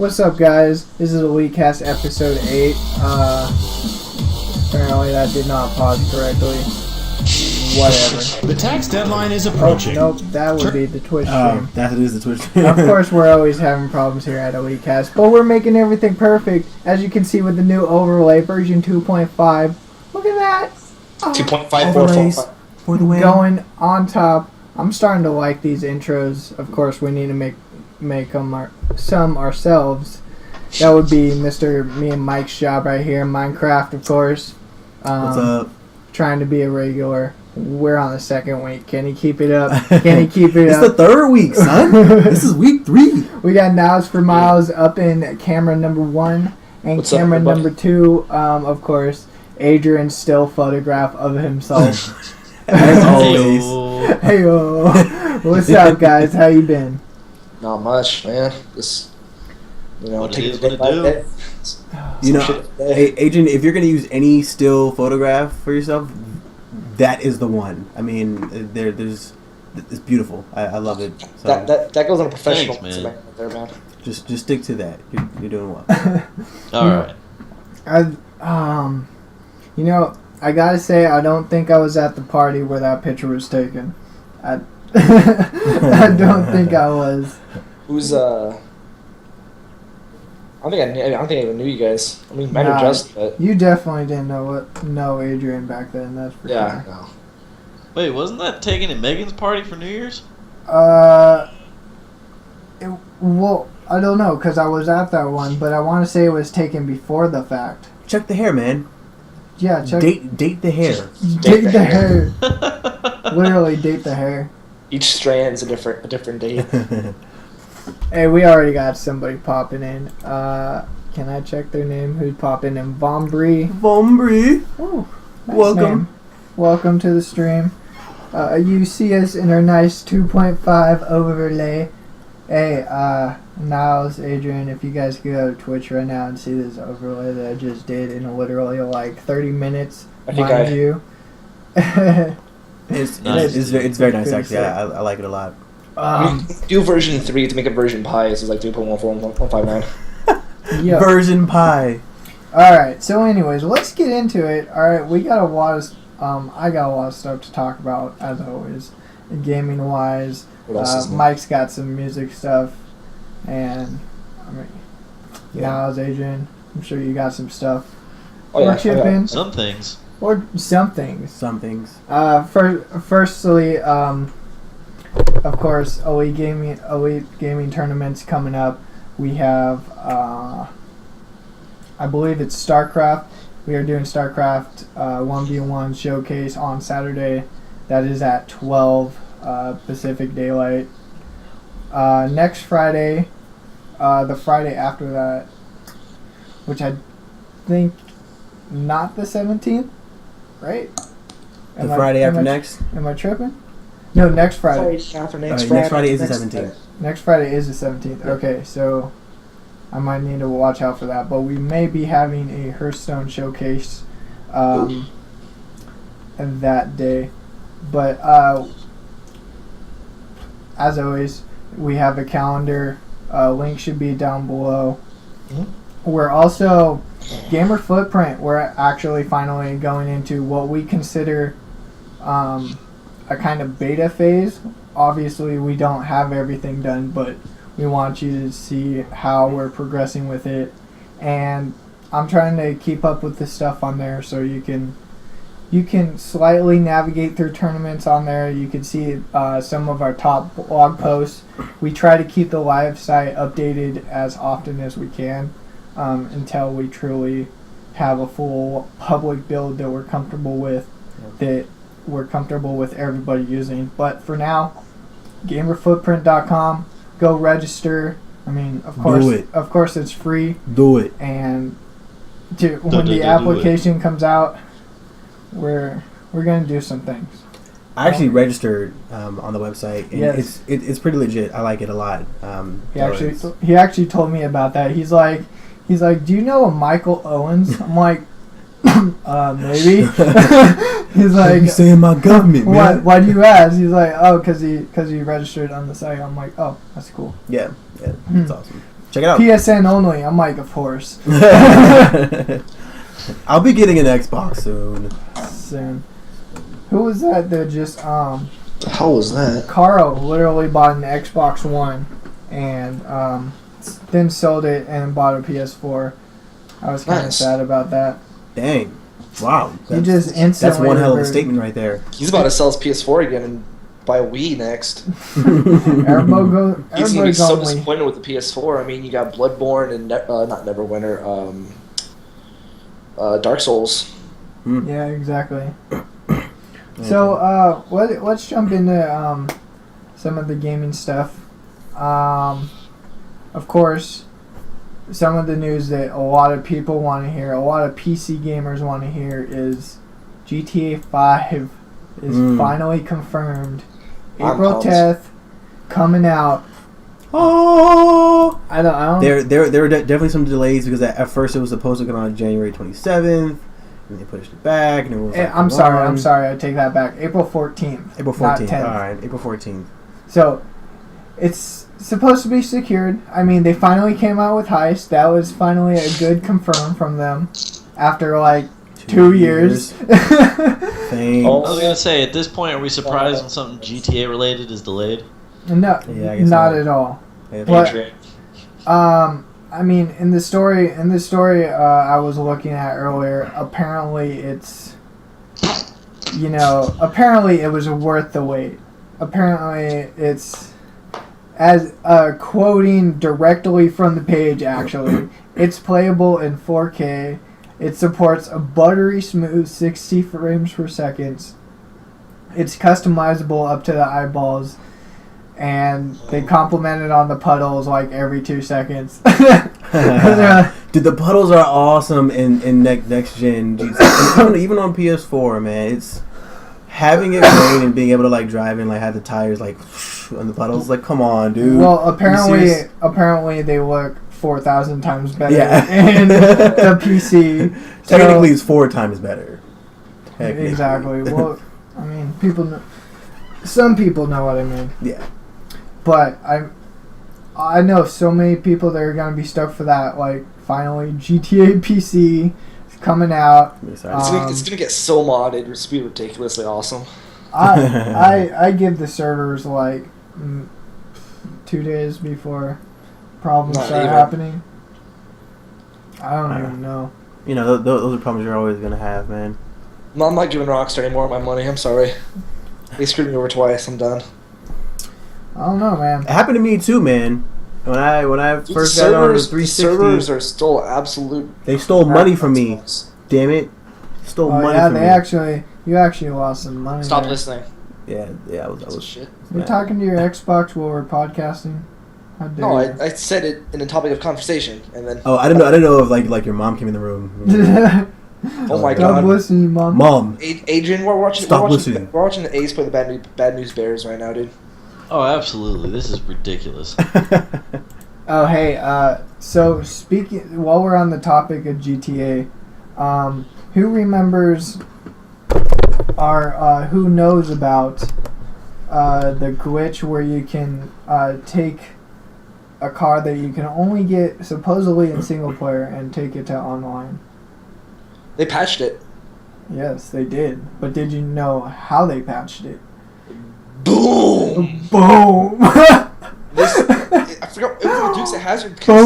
What's up, guys? This is EliteCast episode 8. Apparently that did not pause correctly. Whatever. The tax deadline is approaching. Oh, nope, that would be the Twitch stream. That is the Twitch stream. Of course, we're always having problems here at EliteCast, but we're making everything perfect, as you can see with the new overlay, version 2.5. Look at that! 2.5 for the win. Going on top. I'm starting to like these intros. Of course, we need to make them some ourselves. That would be me and Mike's job right here. Minecraft, of course. What's up? Trying to be a regular. We're on the second week. Can he keep it up? Can he keep it up? It's the third week, son. This is week 3. We got Nows for Miles up in camera number 1 and What's camera up, number 2. Of course, Adrian's still photograph of himself. As always. Hey, what's up, guys? How you been? Not much, man. Just, take what it do. Hey, Adrian, if you're going to use any still photograph for yourself, that is the one. I mean, there's it's beautiful. I love it. So that goes on a professional. Thanks, man. Right there, man. just stick to that. You're doing well. All right. I gotta say, I don't think I was at the party where that picture was taken. I don't think I was. Who's I don't think I even knew you guys. I mean, might have just, but You definitely didn't know Adrian back then. That's for yeah, sure. no. Wait, wasn't that taken at Megan's party for New Year's? Well, I don't know because I was at that one, but I want to say it was taken before the fact. Check the hair, man. Yeah, check. Date the hair. Date the hair. Literally, date the hair. Each strand's a different date. Hey, we already got somebody popping in. Can I check their name? Who's popping in? Vombri. Oh, nice Welcome. name. Welcome to the stream. You see us in our nice 2.5 overlay. Hey, Niles, Adrian, if you guys could go to Twitch right now and see this overlay that I just did in literally like 30 minutes, mind you. It's Nice. very nice, actually. I like it a lot. Do version 3 to make a version pi. This is like 3.14159. Yep. Version pie. Alright, so anyways, let's get into it. Alright, we got a lot of, I got a lot of stuff to talk about, as always, gaming wise. What else is new? Mike's got some music stuff, and Yeah. Niles, Adrian, I'm sure you got some stuff. Oh, yeah. Or chipping, Some things. or some things. Some things. Firstly, of course, Elite Gaming tournaments coming up. We have, I believe it's StarCraft. We are doing StarCraft 1v1 showcase on Saturday. That is at 12 Pacific Daylight. Next Friday, the Friday after that, which I think not the 17th, right? Friday after next? Am I tripping? No, next Friday. Next Friday is the 17th. Next Friday is the 17th. Okay, so I might need to watch out for that. But we may be having a Hearthstone showcase that day. But as always, we have a calendar. Link should be down below. Mm-hmm. We're also Gamer Footprint. We're actually finally going into what we consider a kind of beta phase. Obviously, we don't have everything done, but we want you to see how we're progressing with it. And I'm trying to keep up with the stuff on there so you can slightly navigate through tournaments on there. You can see some of our top blog posts. We try to keep the live site updated as often as we can until we truly have a full public build that we're comfortable with, that we're comfortable with everybody using. But for now, gamerfootprint.com, go register. I mean, of course it's free. Do it. And when the application comes out, we're going to do some things. I actually registered on the website, and yes. it's pretty legit. I like it a lot. He actually told me about that. He's like, do you know a Michael Owens? I'm like, maybe. He's like, you saying my government, man? Why do you ask? He's like, oh, because he registered on the site. I'm like, oh, that's cool. Yeah, that's awesome. Check it out. PSN only. I'm like, of course. I'll be getting an Xbox Soon. Who was that just The hell was that? Caro literally bought an Xbox One and then sold it and bought a PS4. I was kind of Nice. sad about that. Dang. Wow. He just instantly That's one hell of a reverted. statement right there. He's about to sell his PS4 again and buy a Wii next. He's gonna be so Everybody's only. disappointed with the PS4. I mean, you got Bloodborne and not Neverwinter, Dark Souls. Yeah, exactly. So, let's jump into some of the gaming stuff. Of course, some of the news that a lot of people want to hear, a lot of PC gamers want to hear, is GTA 5 is finally confirmed. I'm April pumped. 10th, coming out. Oh! I don't. There were definitely some delays because at first it was supposed to come out on January 27th, and they pushed it back, and it was like, I'm sorry, I take that back. April 14th. April not 14th. 10th. Alright, April 14th. So, it's supposed to be secured. I mean, they finally came out with Heist. That was finally a good confirm from them after like 2 years. Thanks. Oh. I was gonna say, at this point, are we surprised when something GTA related is delayed? No, Yeah, I guess not not. at all. Yeah, But- Adrian. I mean, in the story I was looking at earlier, apparently it's, apparently it was worth the wait. Apparently it's, as quoting directly from the page, actually, it's playable in 4K. It supports a buttery smooth 60 frames per second. It's customizable up to the eyeballs. And they complimented on the puddles like every 2 seconds. Dude, the puddles are awesome in next gen. Even on PS4, man. It's having it rain and being able to like drive and like have the tires like on the puddles. Like, come on, dude. Well, Are you serious? apparently they look 4,000 times better Yeah. in the PC. Technically, So- it's 4 times better. Technically. exactly. Well, I mean, people know. Some people know what I mean. Yeah. But I know so many people that are gonna be stoked for that. Like, finally, GTA PC is coming out. It's gonna get so modded. It's gonna be ridiculously awesome. I give the servers like 2 days before problems Not start even. happening. I don't even know. You know, those are problems you're always gonna have, man. No, I'm not giving Rockstar any more of my money. I'm sorry. They screwed me over twice. I'm done. I don't know, man. It happened to me too, man. When I Dude, first got on the the 360, servers are still absolute. they stole money from me. assholes. Damn it! Stole Oh money yeah, from me. you actually lost some money. Stop there. listening. Yeah, I was. That's shit. You're talking to your Xbox while we're podcasting. How dare No, you? I said it in a topic of conversation, and then Oh, I didn't know if like your mom came in the room. oh my Stop god, listening, Mom. Mom, Adrian, we're watching. Stop we're watching, listening. We're watching the A's play the Bad News Bears right now, dude. Oh, absolutely. This is ridiculous. Oh hey, so speaking while we're on the topic of GTA, who remembers or who knows about the glitch where you can take a car that you can only get supposedly in single player and take it to online? They patched it. Yes, they did. But did you know how they patched it? Boom! Boom! This, I forgot. It was the Dukes of Hazzard pit stop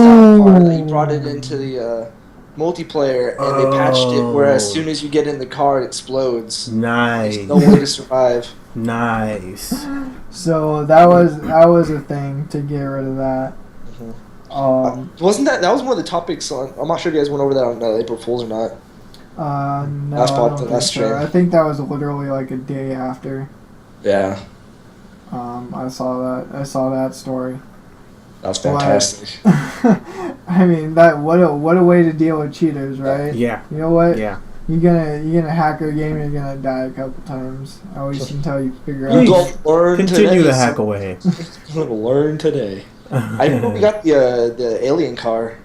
car that you brought it into the multiplayer, and they patched it where as soon as you get in the car, it explodes. nice, There's no way to survive. nice. So that was a thing to get rid of that. Wasn't that was one of the topics on? I'm not sure if you guys went over that on April Fools or not. No, Last I pod- don't think last so. stream. I think that was literally like a day after. Yeah, I saw that story. that was fantastic. I mean, what a way to deal with cheaters, right? Yeah, You know what? yeah. You're gonna hack a game. You're gonna die a couple times. At least until you figure You out. don't learn Continue today. to hack away. You're gonna learn today. I remember we got the alien car.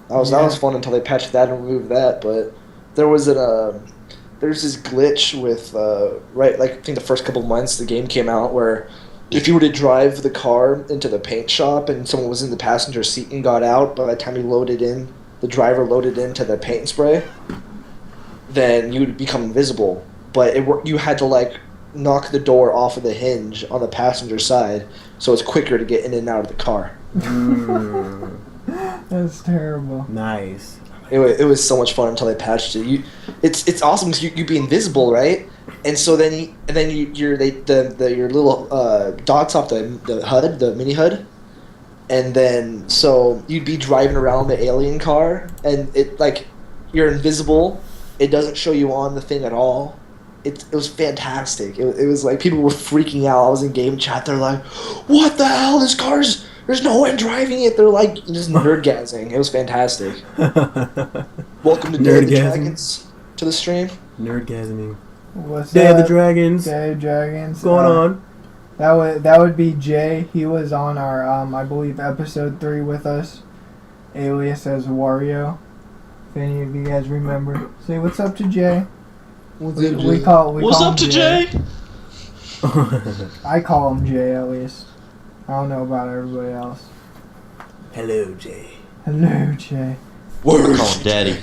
That was fun until they patched that and removed that. But there was there's this glitch with I think the first couple of months the game came out where if you were to drive the car into the paint shop and someone was in the passenger seat and got out, by the time you loaded in, the driver loaded into the paint and spray, then you would become invisible. But you had to like knock the door off of the hinge on the passenger side, so it's quicker to get in and out of the car. That's terrible. Nice. It was so much fun until they patched it. It's awesome because you'd be invisible, right? And so then your little dots off the HUD, the mini HUD, and then so you'd be driving around the alien car, and it like you're invisible. It doesn't show you on the thing at all. It was fantastic. It was like people were freaking out. I was in game chat. They're like, "What the hell? There's no one driving it." They're like just nerdgasming. It was fantastic. Welcome to Day of the Dragons to the stream. Nerdgasming. What's Day of the up? Dragons. Day of Dragons. What's going on? That would be Jay. He was on our I believe episode 3 with us, alias as Wario. If any of you guys remember, say what's up to Jay. We call What's him up to Jay? I call him Jay at least. I don't know about everybody else. Hello, Jay. Hello, Jay. I call him Daddy.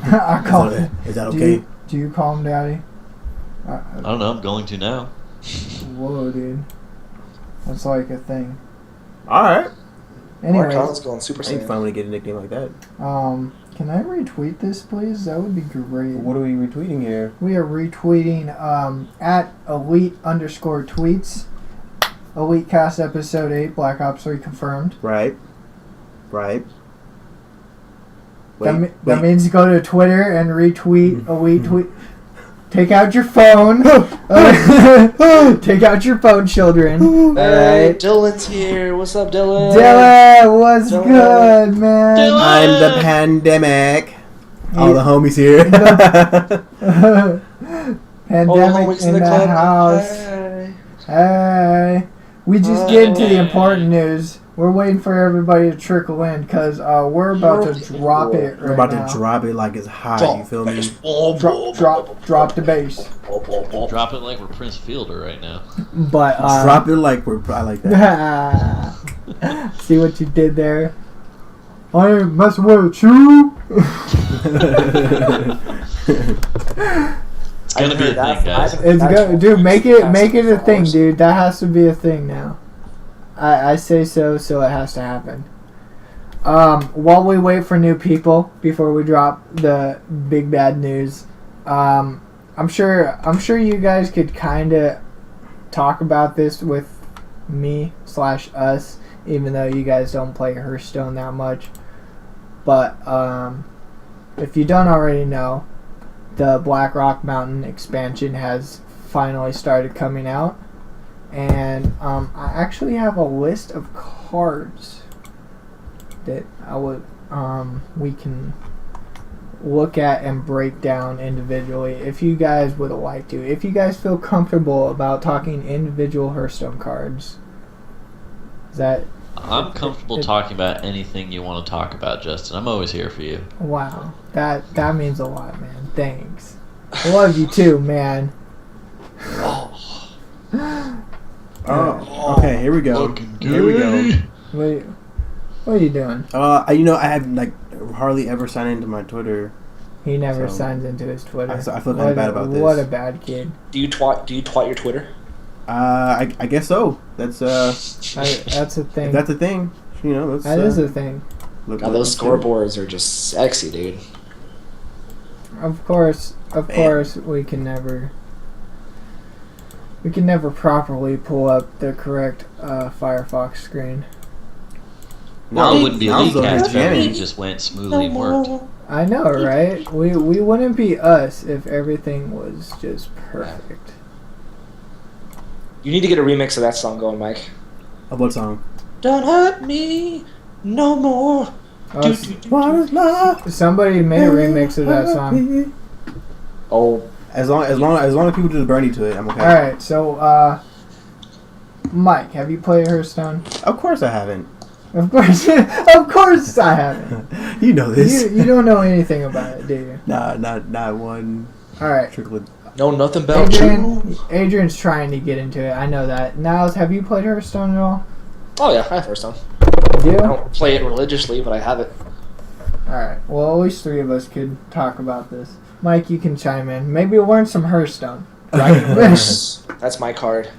I call him. Is that okay? Do you call him Daddy? I don't know. I'm going to now. Whoa, dude. That's like a thing. Alright. Anyway, Mark going Super Ain't Saiyan. fun when you get a nickname like that. can I retweet this, please? That would be great. What are we retweeting here? We are retweeting at elite_tweets. EliteCast episode 8, Black Ops 3 confirmed. Right. That means go to Twitter and retweet Elite tweet. Take out your phone. Take out your phone, children. Hey, Alright. Dylan's here. What's up, Dylan? Dylan, what's Dylan. good, man? Dylan. I'm the pandemic. All the homies here. Pandemic homies in the club. house. Hey. Hey. We just get into the important news. We're waiting for everybody to trickle in because we're about to drop it right We're about now. to drop it like it's hot. You feel me? Drop the bass. Drop it like we're Prince Fielder right now. But Drop it like I like that. see what you did there. I ain't messing with you. It's gonna be a thing, guys. It's go, dude. Make it a thing, dude. That has to be a thing now. I say so it has to happen. While we wait for new people before we drop the big bad news, I'm sure you guys could kind of talk about this with me/us, even though you guys don't play Hearthstone that much. But if you don't already know, the Black Rock Mountain expansion has finally started coming out. And I actually have a list of cards that we can look at and break down individually if you guys would like to. If you guys feel comfortable about talking individual Hearthstone cards. I'm comfortable talking about anything you want to talk about, Justin. I'm always here for you. Wow. That means a lot, man. Thanks. I love you too, man. Oh, okay. Here we go. What are you doing? I have like hardly ever signed into my Twitter. He never signs into his Twitter. I feel kind of bad about this. What a bad kid. Do you twat your Twitter? I guess so. That's That's a thing. if that's a thing. That is a thing. Now those scoreboards are just sexy, dude. Of course, we can never properly pull up the correct Firefox screen. Well, it wouldn't be Now's EliteCast if the everything beginning. just went smoothly and worked. I know, right? We wouldn't be us if everything was just perfect. You need to get a remix of that song going, Mike. Of what song? Don't hurt me no more. What is love? Somebody made a remix of that song. Oh, As long as people just burn you to it, I'm okay. All right, so Mike, have you played Hearthstone? Of course I haven't. Of course I haven't. You know this. You don't know anything about it, do you? Nah, not one All right. trickle. Know nothing about you. Adrian's trying to get into it. I know that. Niles, have you played Hearthstone at all? Oh yeah, I have Hearthstone. You? I don't play it religiously, but I have it. Alright, well, at least 3 of us could talk about this. Mike, you can chime in. Maybe we'll learn some Hearthstone. That's my card.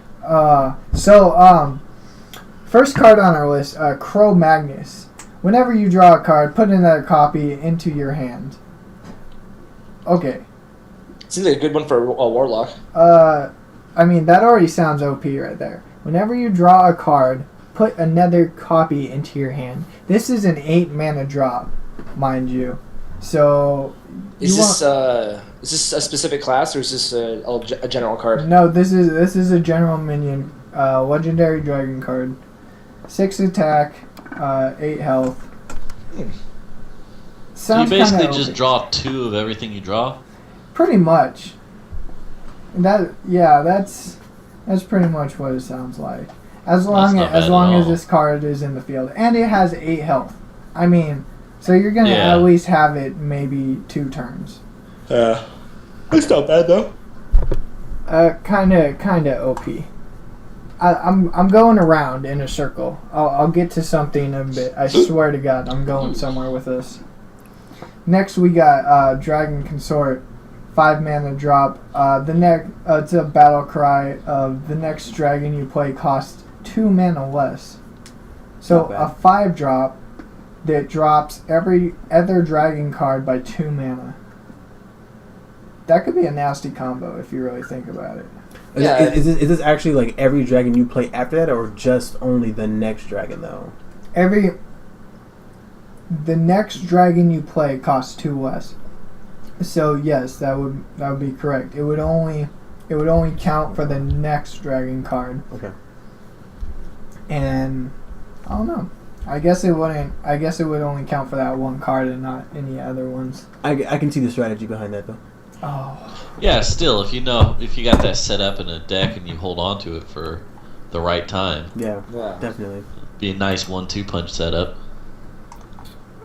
First card on our list, Crow Magnus. Whenever you draw a card, put another copy into your hand. Okay. Seems like a good one for a warlock. I mean, that already sounds OP right there. Whenever you draw a card, put another copy into your hand. This is an 8 mana drop, mind you. So... Is this a specific class, or is this a general card? No, this is a general minion, legendary dragon card. 6 attack, 8 health. So you Sounds basically kinda just OP. draw 2 of everything you draw? Pretty much. That's pretty much what it sounds like. As long not bad as at long as all. this card is in the field, and it has 8 health. I mean, so you're gonna Yeah. at least have it maybe 2 turns. Yeah. It's not bad though. Kinda OP. I'm going around in a circle. I'll get to something in a bit. I swear to God, I'm going somewhere with this. Next we got Dragon Consort, 5 mana drop. It's a battle cry of the next dragon you play costs 2 mana less. So Not bad. a 5 drop that drops every other dragon card by 2 mana. That could be a nasty combo if you really think about it. Yeah. Is this actually like every dragon you play after that, or just only the next dragon though? The next dragon you play costs 2 less. So yes, that would be correct. It would only count for the next dragon card. Okay. And I don't know. I guess it wouldn't. I guess it would only count for that one card and not any other ones. I can see the strategy behind that though. Oh, Yeah, still, if you got that set up in a deck and you hold on to it for the right time, Yeah, Yeah. definitely. be a nice 1-2 punch setup.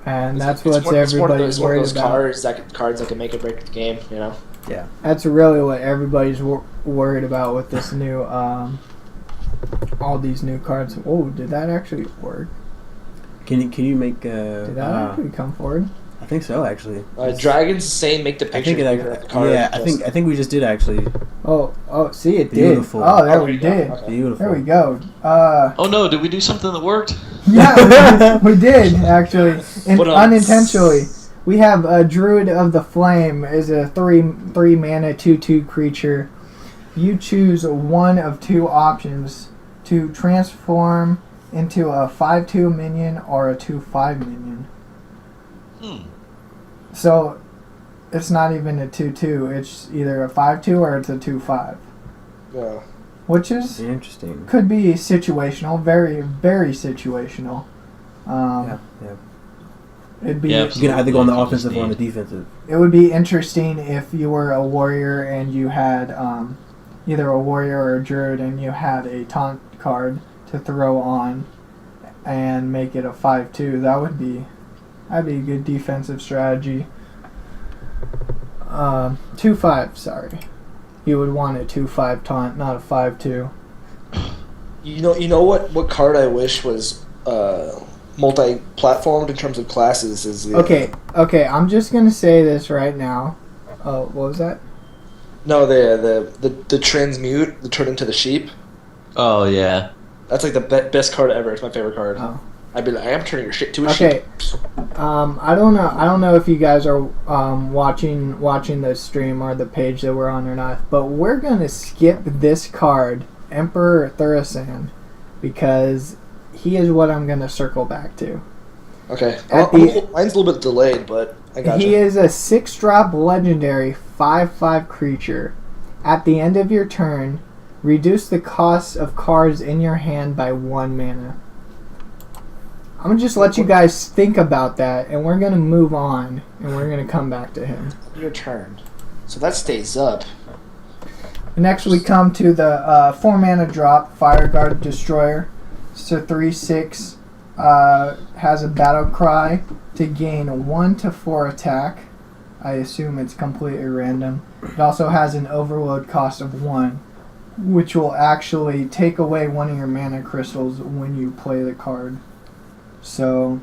and that's It's what one of everybody's those, one of worried those about. cards that can make or break the game. You know. Yeah. That's really what everybody's worried about with this new, all these new cards. Oh, did that actually work? Can you make? Did that actually come forward? I think so actually. Dragons saying make the I picture. think it actually. Yeah, I think we just did actually. Oh, see, it Beautiful. did. Oh, there Oh, we yeah, did. okay. Beautiful. There we go. Oh no, did we do something that worked? Yeah, we did actually, What else? unintentionally. We have a Druid of the Flame is a 3 mana 2/2 creature. You choose one of 2 options to transform into a 5/2 minion or a 2/5 minion. So it's not even a 2/2. It's either a 5/2 or it's a 2/5, Yeah. which is Interesting. could be situational, very very situational. Yeah. It'd be Yeah, You can either go on the You just offensive or on the need- defensive. It would be interesting if you were a warrior and you had either a warrior or a druid and you had a taunt card to throw on and make it a 5/2. That'd be a good defensive strategy. 2/5, sorry. You would want a 2/5 taunt, not a 5/2. You know what card I wish was multi-platformed in terms of classes is the Okay, I'm just gonna say this right now. What was that? No, the transmute, the turn into the sheep. Oh yeah. That's like the best card ever. It's my favorite card. Oh. I'd be like, I am turning your shit to a Okay. sheep. I don't know if you guys are watching the stream or the page that we're on or not, but we're gonna skip this card, Emperor Thursan, because he is what I'm gonna circle back to. Okay. At Mine's a little bit delayed, but I got He you. is a 6-drop legendary 5/5 creature. At the end of your turn, reduce the cost of cards in your hand by 1 mana. I'm gonna just let you guys think about that, and we're gonna move on, and we're gonna come back to him. Your turn. So that stays up. Next, we come to the 4 mana drop Fire Guard Destroyer. It's a 3/6. Has a battle cry to gain 1 to 4 attack. I assume it's completely random. It also has an overload cost of 1, which will actually take away one of your mana crystals when you play the card. So,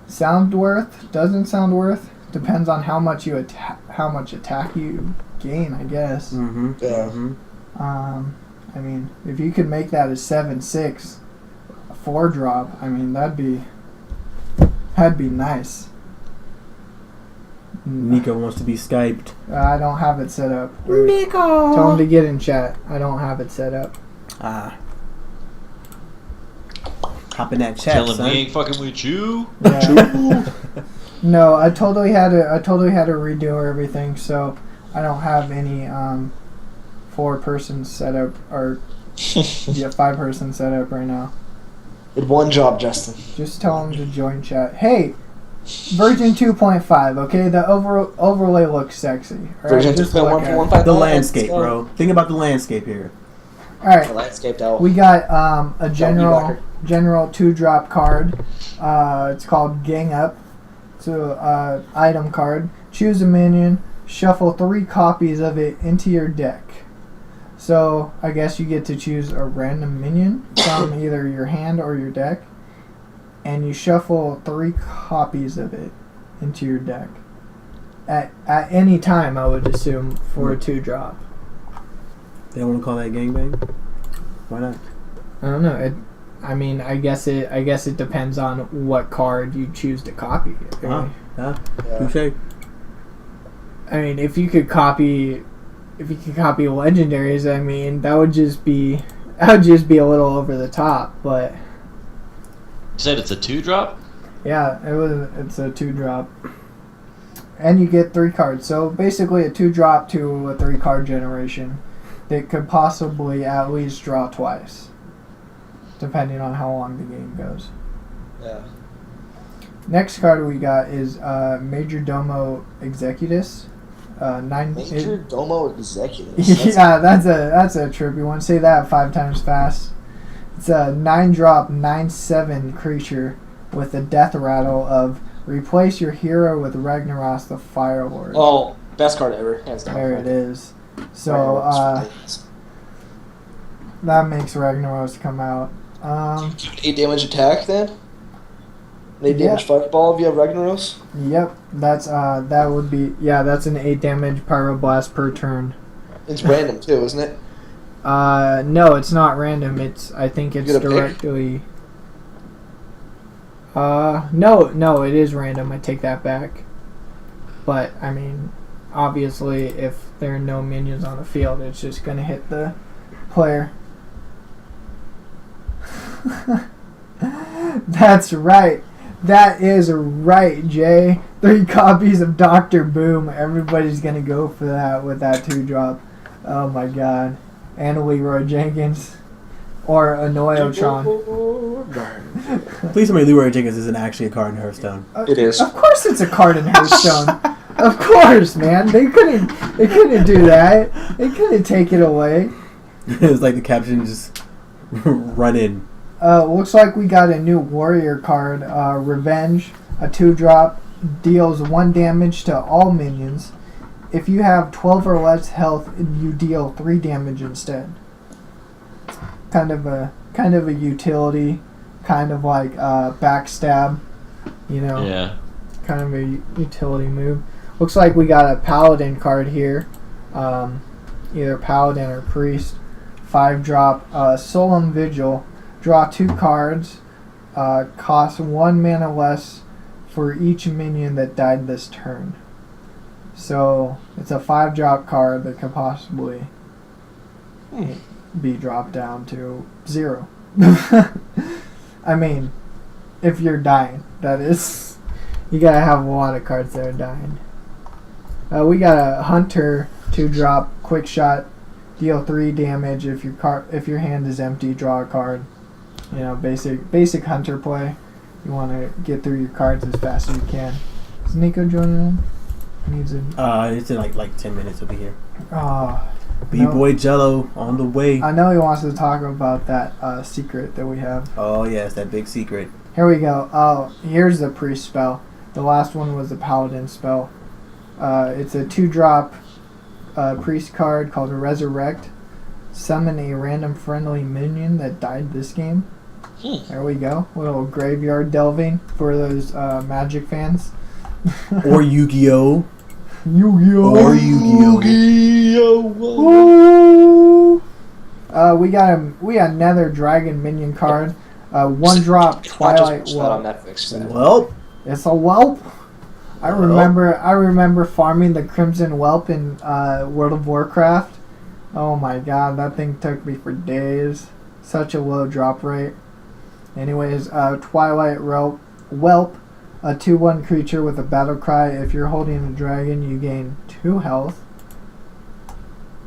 sound worth, doesn't sound worth, depends on how much attack you gain, I guess. Mm-hmm. Yeah. Mm-hmm. I mean, if you could make that a 7/6, a 4-drop, I mean, that'd be nice. Nico wants to be Skyped. I don't have it set up. Nico! Tell him to get in chat. I don't have it set up. Hop in that chat, Telling son. me ain't fucking with you. Yeah. No, I totally had to redo everything, so I don't have any 4-person setup or 5-person setup right now. Did one job, Justin. Just tell him to join chat. Hey, version 2.5. Okay, the overlay looks sexy. All right, Version just look at it. 2.1.1.5. The landscape, bro. Think about the landscape here. All right, The landscaped out. we got a general Blacker. 2-drop card. It's called Gang Up. It's a item card. Choose a minion. Shuffle 3 copies of it into your deck. So I guess you get to choose a random minion from either your hand or your deck, and you shuffle 3 copies of it into your deck at any time. I would assume for a 2-drop. They don't want to call that gangbang? Why not? I don't know. I mean, I guess it depends on what card you choose to copy. Yeah. Yeah. Touche. I mean, if you could copy legendaries, I mean, that would just be a little over the top. But You said it's a 2-drop? yeah, it's a 2-drop, and you get 3 cards. So basically, a 2-drop to a 3-card generation that could possibly at least draw twice, depending on how long the game goes. Yeah. Next card we got is Major Domo Executus. Major Domo Executive. Yeah, that's a trippy one. Say that 5 times fast. It's a 9-drop, 9/7 creature with a death rattle of replace your hero with Ragnaros the Fire Lord. Oh, best card ever, hands down. There it is. So that makes Ragnaros come out. 8 damage attack then. 8 Yeah. damage fireball if you have Ragnaros. Yep, that's that's an 8 damage Pyroblast per turn. It's random too, isn't it? No, it's not random. I think it's You get a pick? directly. No, it is random. I take that back. But I mean, obviously, if there are no minions on the field, it's just gonna hit the player. That's right. That is right, Jay. 3 copies of Dr. Boom. Everybody's gonna go for that with that 2-drop. Oh my god. And Leroy Jenkins. Or a Noyotron. Please tell me Leroy Jenkins isn't actually a card in Hearthstone. It is. Of course it's a card in Hearthstone. Of course, man. They couldn't do that. They couldn't take it away. It's like the caption just run in. Looks like we got a new warrior card, Revenge, a 2-drop, deals 1 damage to all minions. If you have 12 or less health, you deal 3 damage instead. Kind of a utility, kind of like backstab, you know. Yeah. Kind of a utility move. Looks like we got a paladin card here, either paladin or priest. 5-drop, Solemn Vigil. Draw 2 cards. Cost 1 mana less for each minion that died this turn. So it's a 5-drop card that could possibly be dropped down to 0. I mean, if you're dying, that is. You gotta have a lot of cards that are dying. We got a Hunter 2-drop, quick shot, deal 3 damage. If your hand is empty, draw a card. You know, basic Hunter play. You want to get through your cards as fast as you can. Is Nico joining in? Needs a. It's in like 10 minutes. He'll be here. Oh, B-Boy Jello on the way. I know he wants to talk about that secret that we have. Oh yes, that big secret. Here we go. Oh, here's the priest spell. The last one was the paladin spell. It's a 2-drop priest card called Resurrect. Summon a random friendly minion that died this game. There we go. Little graveyard delving for those Magic fans. Or Yu-Gi-Oh. Yu-Gi-Oh. Or Yu-Gi-Oh. We got another dragon minion card. 1-drop Twilight Just on Whelp. Netflix. Well, It's a whelp. I remember farming the Crimson Whelp in World of Warcraft. Oh my god, that thing took me for days. Such a low drop rate. Anyways, Twilight Whelp, a 2/1 creature with a battle cry. If you're holding a dragon, you gain 2 health.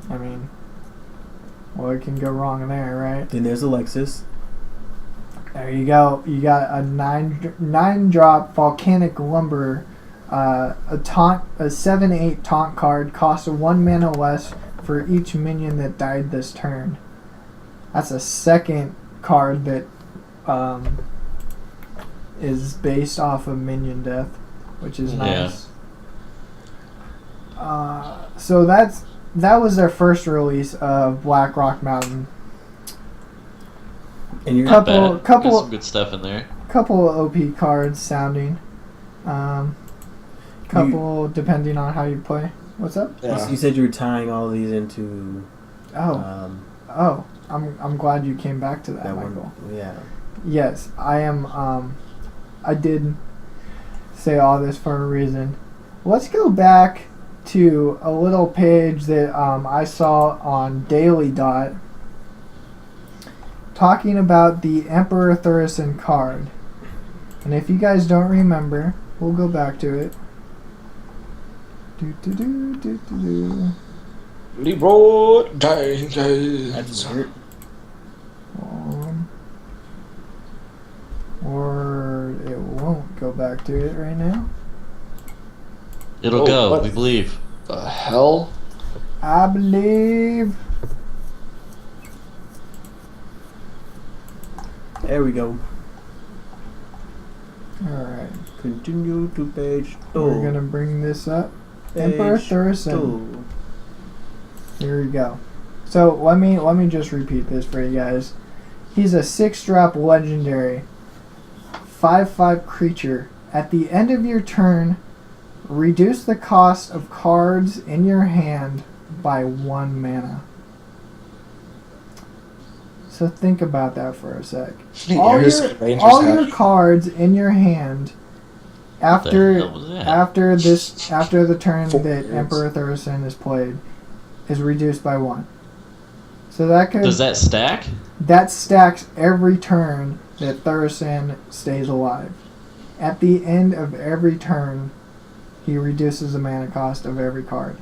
I mean, what can go wrong there, right? then there's Alexis. There you go. You got a 9-drop Volcanic Lumber, a 7/8 taunt card, costs 1 mana less for each minion that died this turn. That's a second card that is based off of minion death, which is nice. So that was their first release of Black Rock Mountain. And you're Couple Got some good stuff in there. couple of OP cards sounding. Couple depending on how you play. What's up? Yeah. You said you were tying all of these into I'm glad you came back to that, Michael. one. Yeah. Yes, I am. I did say all this for a reason. Let's go back to a little page that I saw on Daily Dot talking about the Emperor Thurison card. And if you guys don't remember, we'll go back to it. Leroy That's Jenkins. weird. Or it won't go back to it right now. It'll Oh, go. what? We believe. The hell? I believe. There we go. Alright, Continue to page 2. we're gonna bring this up. Page Emperor Thurison. 2. Here we go. So let me just repeat this for you guys. He's a 6-drop legendary 5/5 creature. At the end of your turn, reduce the cost of cards in your hand by 1 mana. So think about that for a sec. All your cards in your hand after hell was that? after the turn 4 that years. Emperor Thurison is played is reduced by 1. So that could Does that stack? that stacks every turn that Thurison stays alive. At the end of every turn, he reduces the mana cost of every card.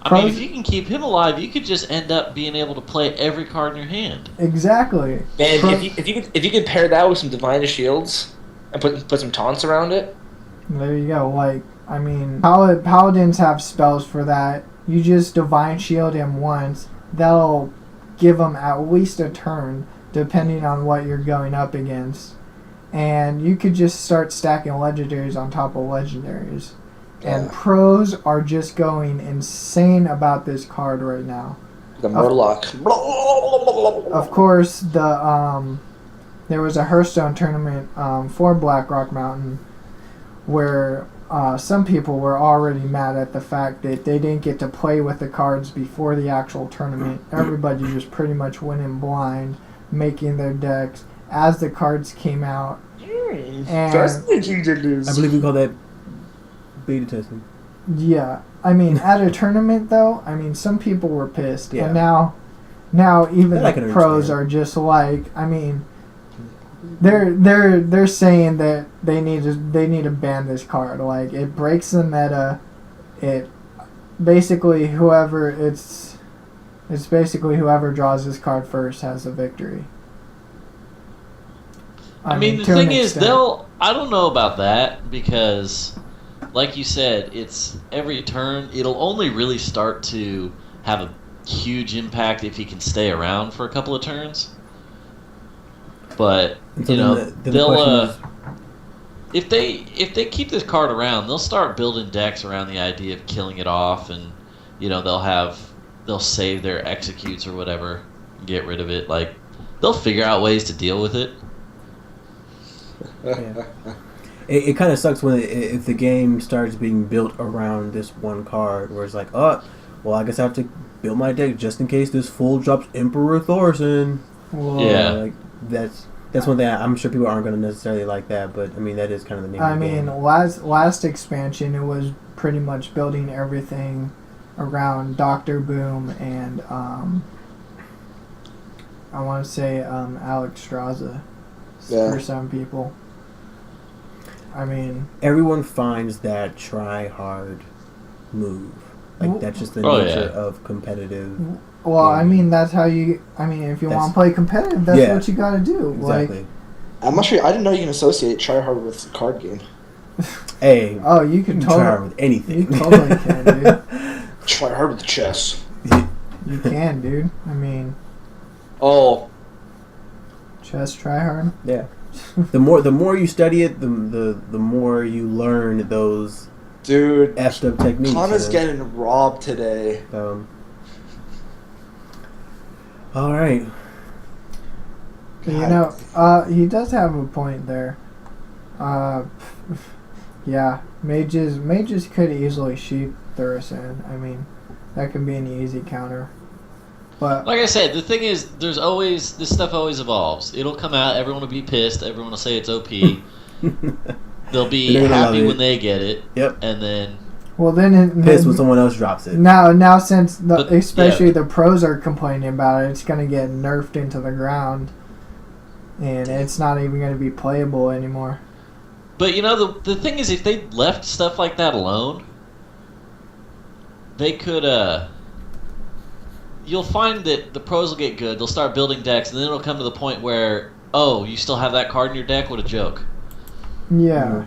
I mean, if you can keep him alive, you could just end up being able to play every card in your hand. Exactly. Man, if you could pair that with some Divine Shields and put some taunts around it. There you go. Like, I mean, paladins have spells for that. You just Divine Shield him once. That'll give him at least a turn, depending on what you're going up against. And you could just start stacking legendaries on top of legendaries. And Yeah. pros are just going insane about this card right now. The Murloc. Of course, there was a Hearthstone tournament for Black Rock Mountain where some people were already mad at the fact that they didn't get to play with the cards before the actual tournament. Everybody just pretty much went in blind, making their decks as the cards came out. And I believe we call that beta testing. yeah, I mean, at a tournament though, I mean, some people were pissed, Yeah. and now even That I can the pros understand. are just like, I mean, they're saying that they need to ban this card. Like, it breaks the meta. It basically it's basically whoever draws this card first has the victory. I mean, the to an thing is, extent. I don't know about that because, like you said, it's every turn. It'll only really start to have a huge impact if he can stay around for a couple of turns. But And so you know, then the they'll. question is, if they keep this card around, they'll start building decks around the idea of killing it off, and they'll save their executes or whatever, and get rid of it. Like they'll figure out ways to deal with it. Yeah. It kind of sucks when if the game starts being built around this one card, where it's like, oh, well, I guess I have to build my deck just in case this full drops Emperor Thorson. Well, Yeah. Like that's one thing I'm sure people aren't going to necessarily like that, but I mean that is kind of the name. I of the mean, game. last expansion, it was pretty much building everything around Doctor Boom and I want to say Alex Straza for some people. I mean, everyone finds that try hard move. Like that's just the nature of competitive. well, I mean that's how you. I mean, if you want to play competitive, that's what you got to do. Exactly. Like, I'm not sure. I didn't know you can associate try hard with the card game. Hey, oh, you can try hard totally with anything. You totally can, dude. Try hard with chess. You can, dude. I mean, chess try hard. Yeah. The more you study it, the more you learn those effed up techniques. Connor's getting robbed today. All right. You know, he does have a point there. Yeah, mages could easily sheep Thurison. I mean, that can be an easy counter. But like I said, the thing is, this stuff always evolves. It'll come out, everyone will be pissed, everyone will say it's OP. They'll be happy when they get it. Yep. And then pissed when someone else drops it. Now since especially the pros are complaining about it, it's gonna get nerfed into the ground, and it's not even gonna be playable anymore. But you know, the thing is, if they left stuff like that alone, they could you'll find that the pros will get good, they'll start building decks, and then it'll come to the point where, oh, you still have that card in your deck? What a joke. Yeah.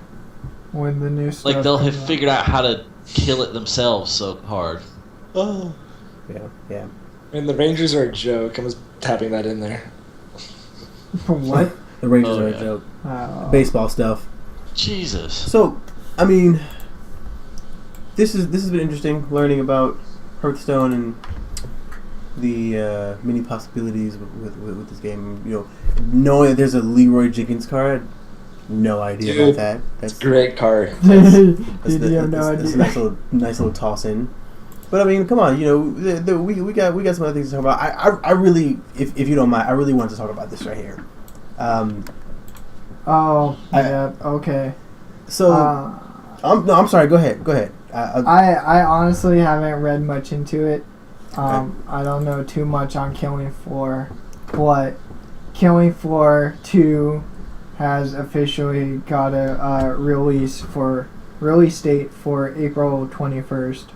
When the new stuff like they'll have out. figured out how to kill it themselves so hard. Oh. Yeah. And the Rangers are a joke. I'm just tapping that in there. What? The Rangers are a joke. Baseball stuff. Jesus. So, I mean, this has been interesting learning about Hearthstone and the many possibilities with this game. You know, knowing that there's a Leroy Jenkins card, no idea about that. That's a great card. That's idea. a nice little toss in. But I mean, come on, you know, we got some other things to talk about. I really, if you don't mind, I really want to talk about this right here. Okay. So, I'm sorry. Go ahead. I honestly haven't read much into it. I don't know too much on Killing Floor, but Killing Floor 2 has officially got a release date for April 21st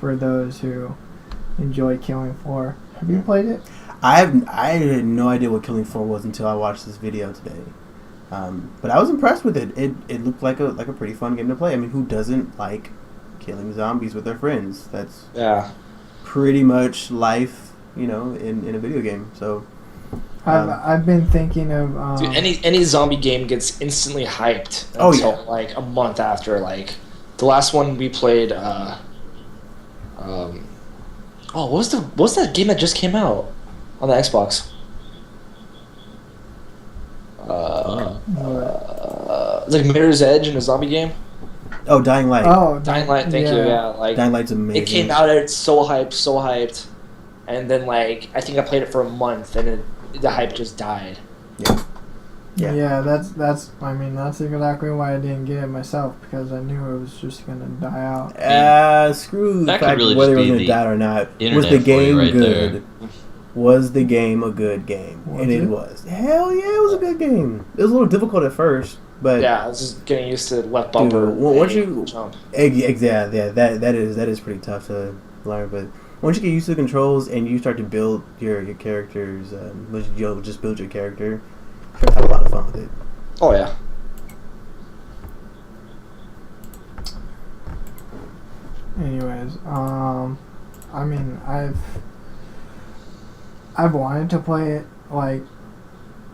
for those who enjoy Killing Floor. Have you played it? I had no idea what Killing Floor was until I watched this video today. But I was impressed with it. It looked like a pretty fun game to play. I mean, who doesn't like killing zombies with their friends? That's pretty much life, you know, in a video game. So I've been thinking of dude, any zombie game gets instantly hyped until like a month after. Like the last one we played, what was that game that just came out on the Xbox? It's like Mirror's Edge in a zombie game. Oh, Dying Light. Oh, Dying Light. Thank you. Yeah, like Dying Light's amazing. It came out. It's so hyped, and then like I think I played it for a month, and the hype just died. Yeah. That's. I mean, that's exactly why I didn't get it myself, because I knew it was just gonna die out. Screw the That could fact really whether it just was be gonna die or not. Was internet the for you game right good? there. Was the game a good game? And it was. Hell yeah, it was a good game. It was a little difficult at first, but yeah, I was just getting used to left bumper. Dude, once you jump. Exactly, yeah, that is pretty tough to learn. But once you get used to the controls and you start to build your characters, you'll just build your character. You'll have a lot of fun with it. Oh yeah. Anyways, I mean, I've wanted to play it. Like,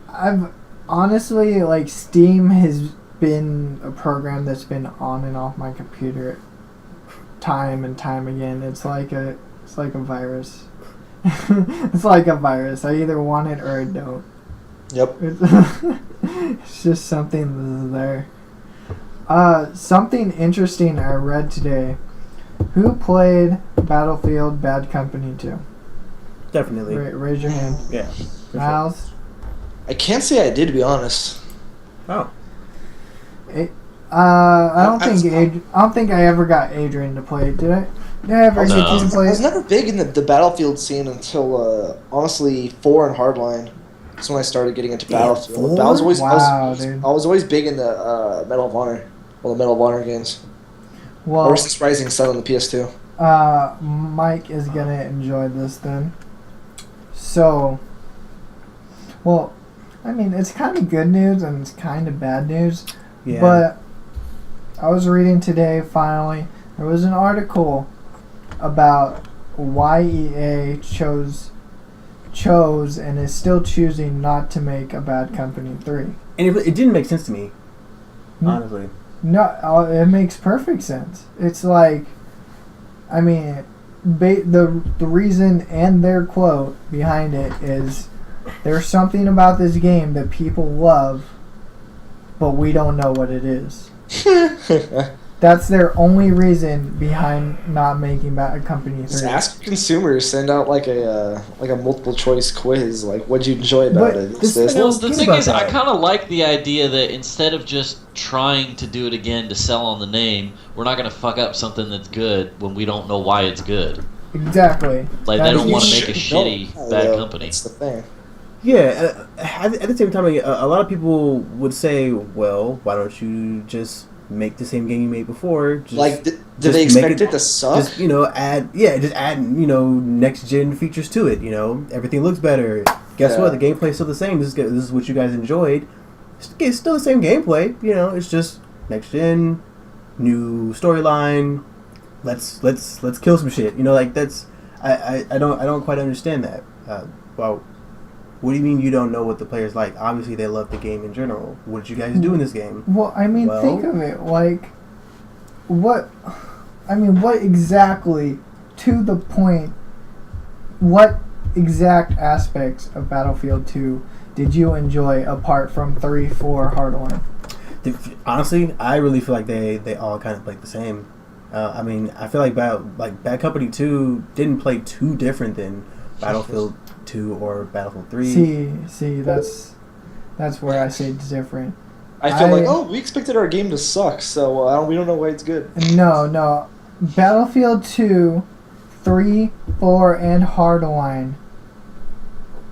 I've honestly, like, Steam has been a program that's been on and off my computer time and time again. It's like a virus. It's like a virus. I either want it or I don't. Yep. It's just something that's there. Something interesting I read today. Who played Battlefield Bad Company 2? Definitely. Raise your hand. Yeah. Miles? I can't say I did, to be honest. Oh. I don't think I ever got Adrian to play it. Did I? Did I ever get you to play I was it? never big in the Battlefield scene until, honestly, 4 and Hardline. That's when I started getting into Battlefield. I was always, dude. I was always big in the Medal of Honor. Well, the Medal of Honor games. Well, Ever since Rising Sun on the PS2. Mike is gonna enjoy this then. So, well, I mean, it's kind of good news and it's kind of bad news. Yeah. But I was reading today, finally, there was an article about why EA chose and is still choosing not to make a Bad Company 3. And it didn't make sense to me, honestly. No, it makes perfect sense. It's like, I mean, the reason and their quote behind it is, there's something about this game that people love, but we don't know what it is. That's their only reason behind not making Bad Company 3. Just ask consumers. Send out like a multiple choice quiz. Like, what'd you enjoy about it? It's this. Well, the thing is, I kind of like the idea that instead of just trying to do it again to sell on the name, we're not going to fuck up something that's good when we don't know why it's good. Exactly. Like, they don't want to make a shitty Bad Company. That's the thing. Yeah, at the same time, a lot of people would say, well, why don't you just make the same game you made before? Just, like, did they expect it to suck? Just, add next gen features to it. Everything looks better. Guess what? The gameplay's still the same. This is what you guys enjoyed. It's still the same gameplay. It's just next gen, new storyline. Let's kill some shit. That's I don't quite understand that. Well, what do you mean you don't know what the players like? Obviously, they love the game in general. What did you guys do in this game? Well, I mean, think of it. Like, what exactly, to the point, what exact aspects of Battlefield 2 did you enjoy apart from 3, 4, Hardline? Honestly, I really feel like they all kind of play the same. I feel like Bad Company 2 didn't play too different than Battlefield 2 or Battlefield 3. See, that's where I say it's different. I feel like, we expected our game to suck, so we don't know why it's good. No. Battlefield 2, 3, 4, and Hardline.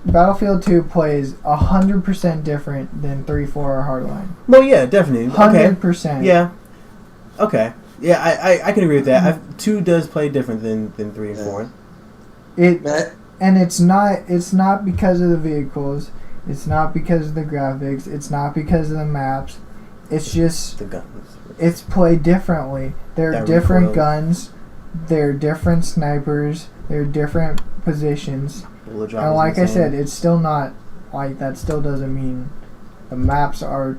Battlefield 2 plays 100% different than 3, 4, or Hardline. Well, yeah, definitely. 100%. Okay. Yeah. Okay. Yeah, I can agree with that. 2 does play different than 3 and 4. And it's not because of the vehicles, it's not because of the graphics, it's not because of the maps. It's just the guns. It's played differently. There are different guns, there are different snipers, there are different positions. And like I said, it's still not like that. Still doesn't mean the maps are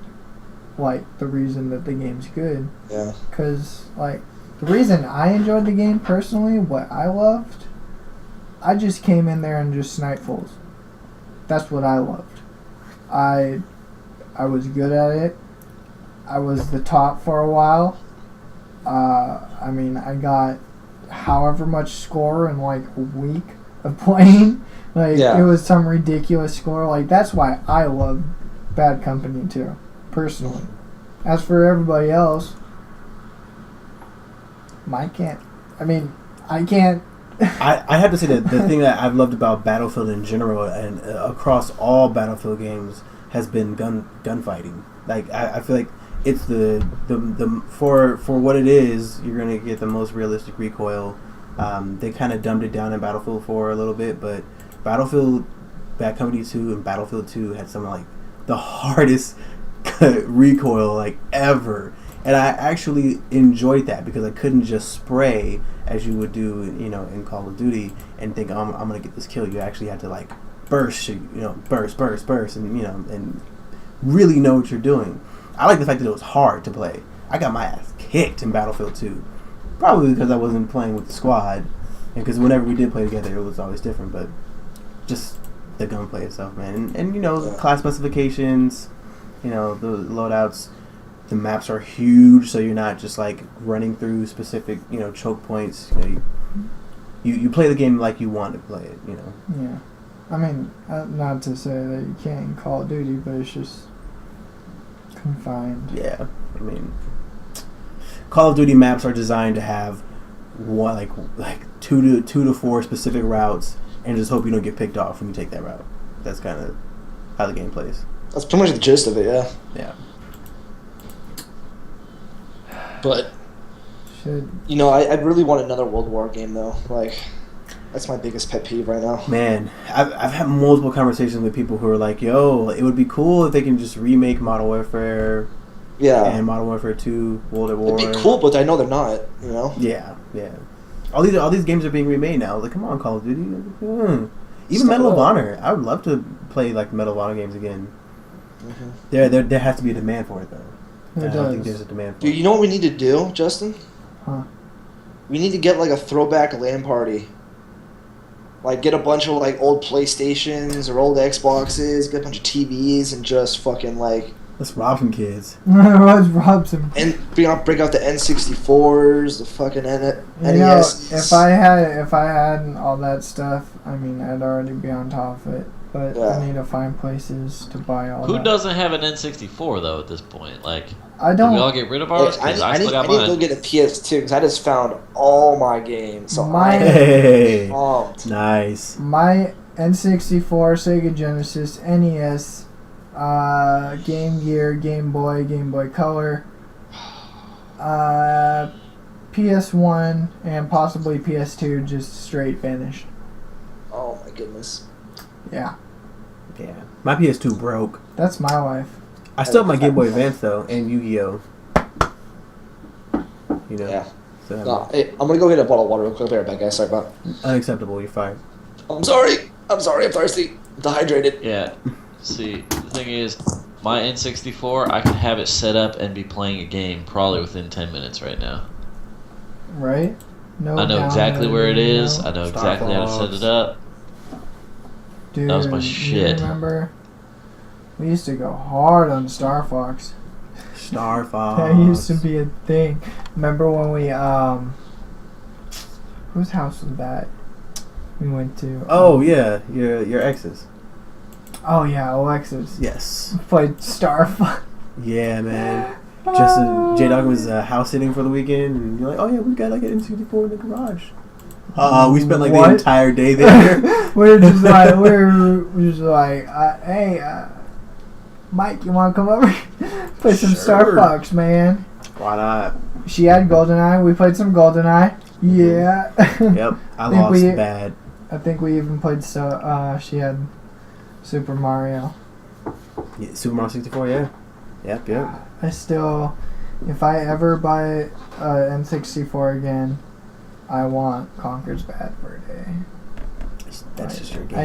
like the reason that the game's good. Yeah. Because like the reason I enjoyed the game personally, what I loved, I just came in there and just sniped fools. That's what I loved. I was good at it. I was the top for a while. I got however much score in like a week of playing. It was some ridiculous score. Like, that's why I love Bad Company 2, personally. As for everybody else, I can't. I have to say that the thing that I've loved about Battlefield in general and across all Battlefield games has been gunfighting. Like, I feel like it's the for what it is, you're gonna get the most realistic recoil. They kind of dumbed it down in Battlefield 4 a little bit, but Battlefield Bad Company 2 and Battlefield 2 had some like the hardest recoil like ever. And I actually enjoyed that because I couldn't just spray as you would do, in Call of Duty and think, I'm gonna get this kill. You actually had to like burst, burst, and and really know what you're doing. I like the fact that it was hard to play. I got my ass kicked in Battlefield 2. Probably because I wasn't playing with the squad. And because whenever we did play together, it was always different. But just the gunplay itself, man. And you know, the class specifications, you know, the loadouts. The maps are huge, so you're not just like running through specific, you know, choke points. You know, you play the game like you want to play it, you know. Yeah. I mean, not to say that you can't in Call of Duty, but it's just confined. Yeah, I mean, Call of Duty maps are designed to have one, like two to four specific routes, and just hope you don't get picked off when you take that route. That's kind of how the game plays. That's pretty much the gist of it, yeah. Yeah. But, you know, I really want another World War game, though. Like, that's my biggest pet peeve right now. Man, I've had multiple conversations with people who are like, yo, it would be cool if they can just remake Modern Warfare and Modern Warfare 2, World at War. It'd be cool, but I know they're not, you know? Yeah. All these games are being remade now. Like, come on, Call of Duty. Even Medal of Honor. I would love to play, like, Medal of Honor games again. Mm-hmm. There has to be a demand for it, though. I don't think there's a demand for it. Dude, you know what we need to do, Justin? Huh? We need to get, like, a throwback LAN party. Like, get a bunch of, like, old PlayStations or old Xboxes, get a bunch of TVs, and just fucking, like... Let's rob some kids. Let's rob some... And bring out the N64s, the fucking NES. You know, if I had all that stuff, I mean, I'd already be on top of it. But I need to find places to buy all that. Who doesn't have an N64, though, at this point? Like, I don't... Do we all get rid of ours? I still got need mine. to go get a PS2, because I just found all my games. So Hey, pumped. nice. My N64, Sega Genesis, NES, Game Gear, Game Boy Color, PS1, and possibly PS2 just straight vanished. Oh my goodness. Yeah. Yeah. My PS2 broke. That's my life. I still have my Game Boy Advance, though, and Yu-Gi-Oh! You know? Yeah. So No, hey, I'm gonna go get a bottle of water real quick. I'll be right back, guys. Sorry about unacceptable. You're fired. I'm sorry. I'm thirsty. I'm dehydrated. Yeah. See, the thing is, my N64, I could have it set up and be playing a game probably within 10 minutes right now. Right? No. I know exactly where it is. No. I know exactly how to set it up. Dude, That was my shit. You remember? We used to go hard on Star Fox. Star Fox. That used to be a thing. Remember when we whose house was that? We went to. Oh yeah, your exes. Oh yeah, Alexis. Yes. Played Star Fox. Yeah, man. Just J Dog was house sitting for the weekend, and you're like, oh yeah, we got like an N64 in the garage. We spent like the entire day there. we're just like, hey, Mike, you want to come over? Play some Star Fox, man. Why not? She had GoldenEye. We played some GoldenEye. Yeah. Yep. I lost bad. I think we even played. She had Super Mario. Yeah, Super Mario 64. Yeah. Yep. I still, if I ever buy N64 again, I want Conker's Bad Fur Day. That's just your game.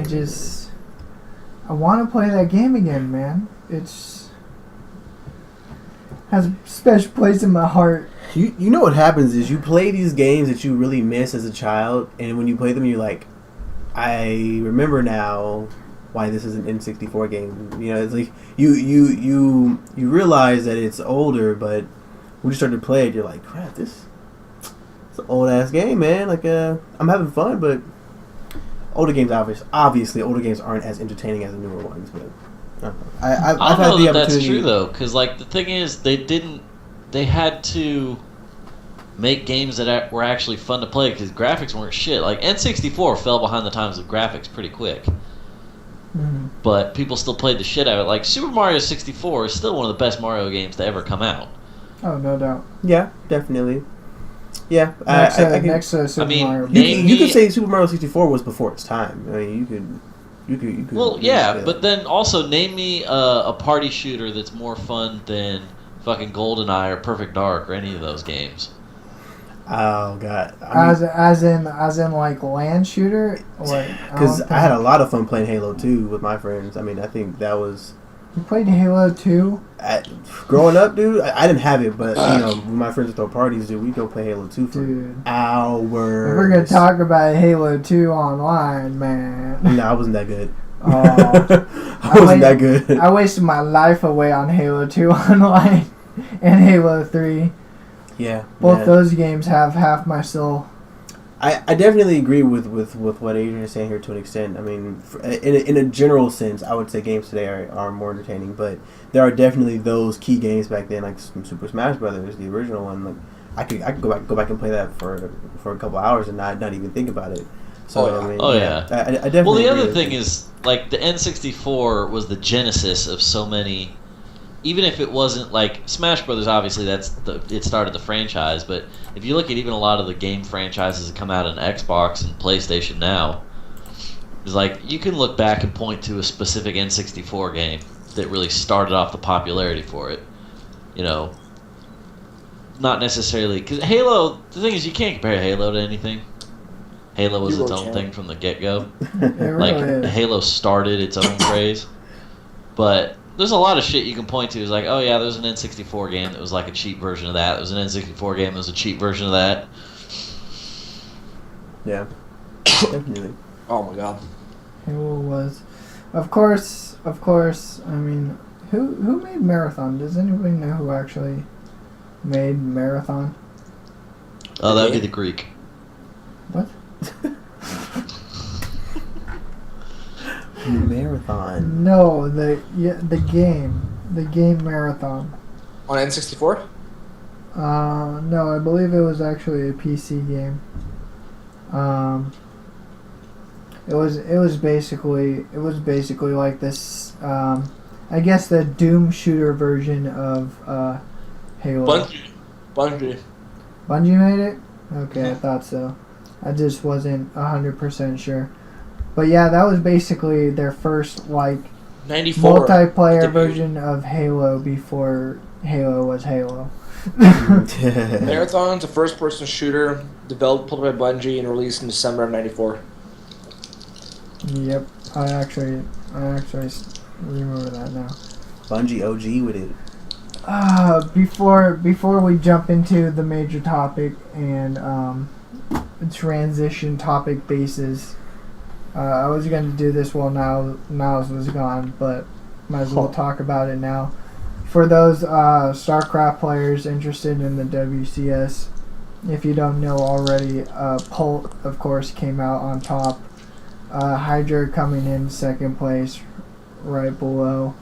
I want to play that game again, man. It's has a special place in my heart. You know what happens is you play these games that you really miss as a child, and when you play them, you're like, I remember now why this is an N64 game. You know, it's like you realize that it's older, but when you start to play it, you're like, crap, it's an old ass game, man. Like, I'm having fun, but older games, obviously, older games aren't as entertaining as the newer ones. But I don't know that that's true though, because like the thing is, they had to make games that were actually fun to play because graphics weren't shit. Like N64 fell behind the times of graphics pretty quick. But people still played the shit out of it. Like Super Mario 64 is still one of the best Mario games to ever come out. Oh, no doubt. Yeah, definitely. Yeah, next to Super Mario. You could say Super Mario 64 was before its time. I mean, you could. Well, yeah, but then also name me a party shooter that's more fun than fucking GoldenEye or Perfect Dark or any of those games. Oh god! As in like land shooter, because I had a lot of fun playing Halo 2 with my friends. I mean, I think that was You played Halo 2? Growing up, dude, I didn't have it, but you know, when my friends would throw parties, dude, we go play Halo 2 for hours. If we're gonna talk about Halo 2 online, man. No, I wasn't that good. Oh, I wasn't that good. I wasted my life away on Halo 2 online and Halo 3. Yeah. Both those games have half my soul. I definitely agree with what Adrian is saying here to an extent. I mean, in a general sense, I would say games today are more entertaining, but there are definitely those key games back then, like Super Smash Brothers, the original one. Like I could go back and play that for a couple hours and not even think about it. So I mean, I definitely. Well, the agree other with thing you. is, like, the N64 was the genesis of so many. Even if it wasn't like Smash Brothers, obviously it started the franchise. But if you look at even a lot of the game franchises that come out on Xbox and PlayStation now, it's like you can look back and point to a specific N64 game that really started off the popularity for it. You know, not necessarily because Halo. The thing is, you can't compare Halo to anything. Halo was its own thing from the get-go. Like Halo started its own craze, but there's a lot of shit you can point to. It's like, oh yeah, there's an N64 game that was like a cheap version of that. There was an N64 game that was a cheap version of that. Yeah, definitely. Oh my god. Halo was, of course. I mean, who made Marathon? Does anybody know who actually made Marathon? Oh, that'd be the Greek. What? Marathon. No, the game Marathon. On N64? No, I believe it was actually a PC game. It was basically like this. I guess the Doom shooter version of Halo. Bungie. Bungie made it? Okay, I thought so. I just wasn't 100% sure. But yeah, that was basically their first 94 multiplayer version of Halo before Halo was Halo. Marathon's a first-person shooter developed by Bungie and released in December of '94. Yep, I actually remember that now. Bungie OG with it. Before we jump into the major topic and transition topic bases, I was going to do this while Niles was gone, but might as well talk about it now. For those StarCraft players interested in the WCS, if you don't know already, Pult, of course, came out on top. Hydra coming in second place, right below.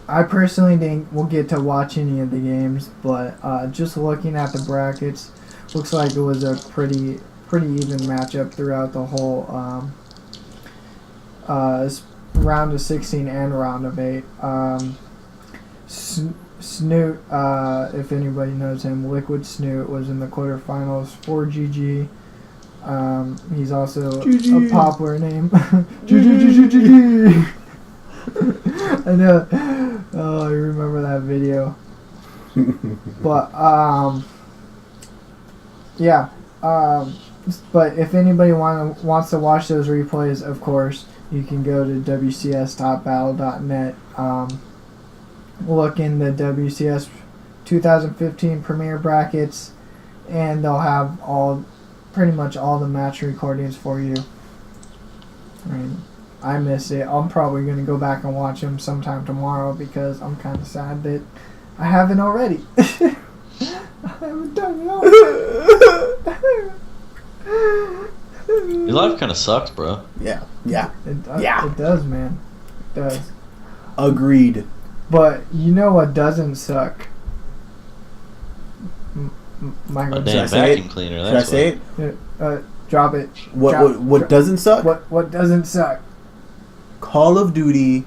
I personally will get to watch any of the games, but just looking at the brackets, looks like it was a pretty even matchup throughout the whole round of 16 and round of 8. Snoot, if anybody knows him, Liquid Snoot was in the quarterfinals for GG. He's also a popular name. GG. I know. Oh, I remember that video. But yeah. But if anybody wants to watch those replays, of course, you can go to wcs.battle.net. Look in the WCS 2015 Premier brackets, and they'll have pretty much all the match recordings for you. I mean, I missed it. I'm probably going to go back and watch them sometime tomorrow because I'm kind of sad that I haven't already. I haven't done it all. Your life kind of sucks, bro. Yeah. It does, man. It does. Agreed. But you know what doesn't suck? Michael, A damn vacuum cleaner. Should I That's say what. it? Drop it. What doesn't suck? What doesn't suck? Call of Duty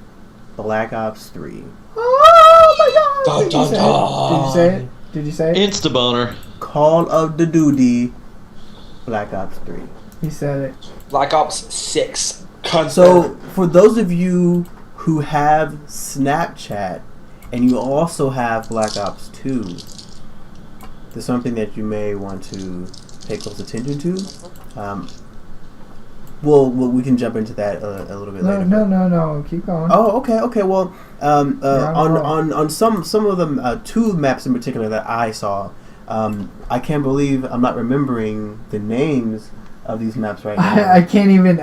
Black Ops 3. Oh my god! Dun, dun, Did you say it? Instaboner. Call of the Duty Black Ops 3. He said it. Black Ops 6. So, for those of you who have Snapchat and you also have Black Ops 2, there's something that you may want to pay close attention to. we can jump into that a little bit later. No. Keep going. Oh, okay. Well, on some of them, two maps in particular that I saw, I can't believe I'm not remembering the names of these maps right now. I can't even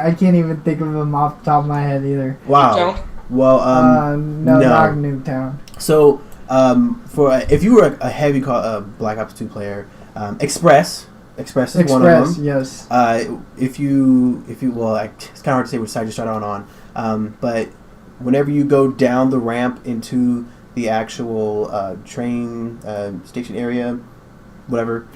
think of them off the top of my head either. Wow. Nuketown? Well, no, not Nuketown. So, if you were a heavy Black Ops 2 player, Express is one of them. Yes. If you it's kind of hard to say which side you start on. But whenever you go down the ramp into the actual train station area, whatever,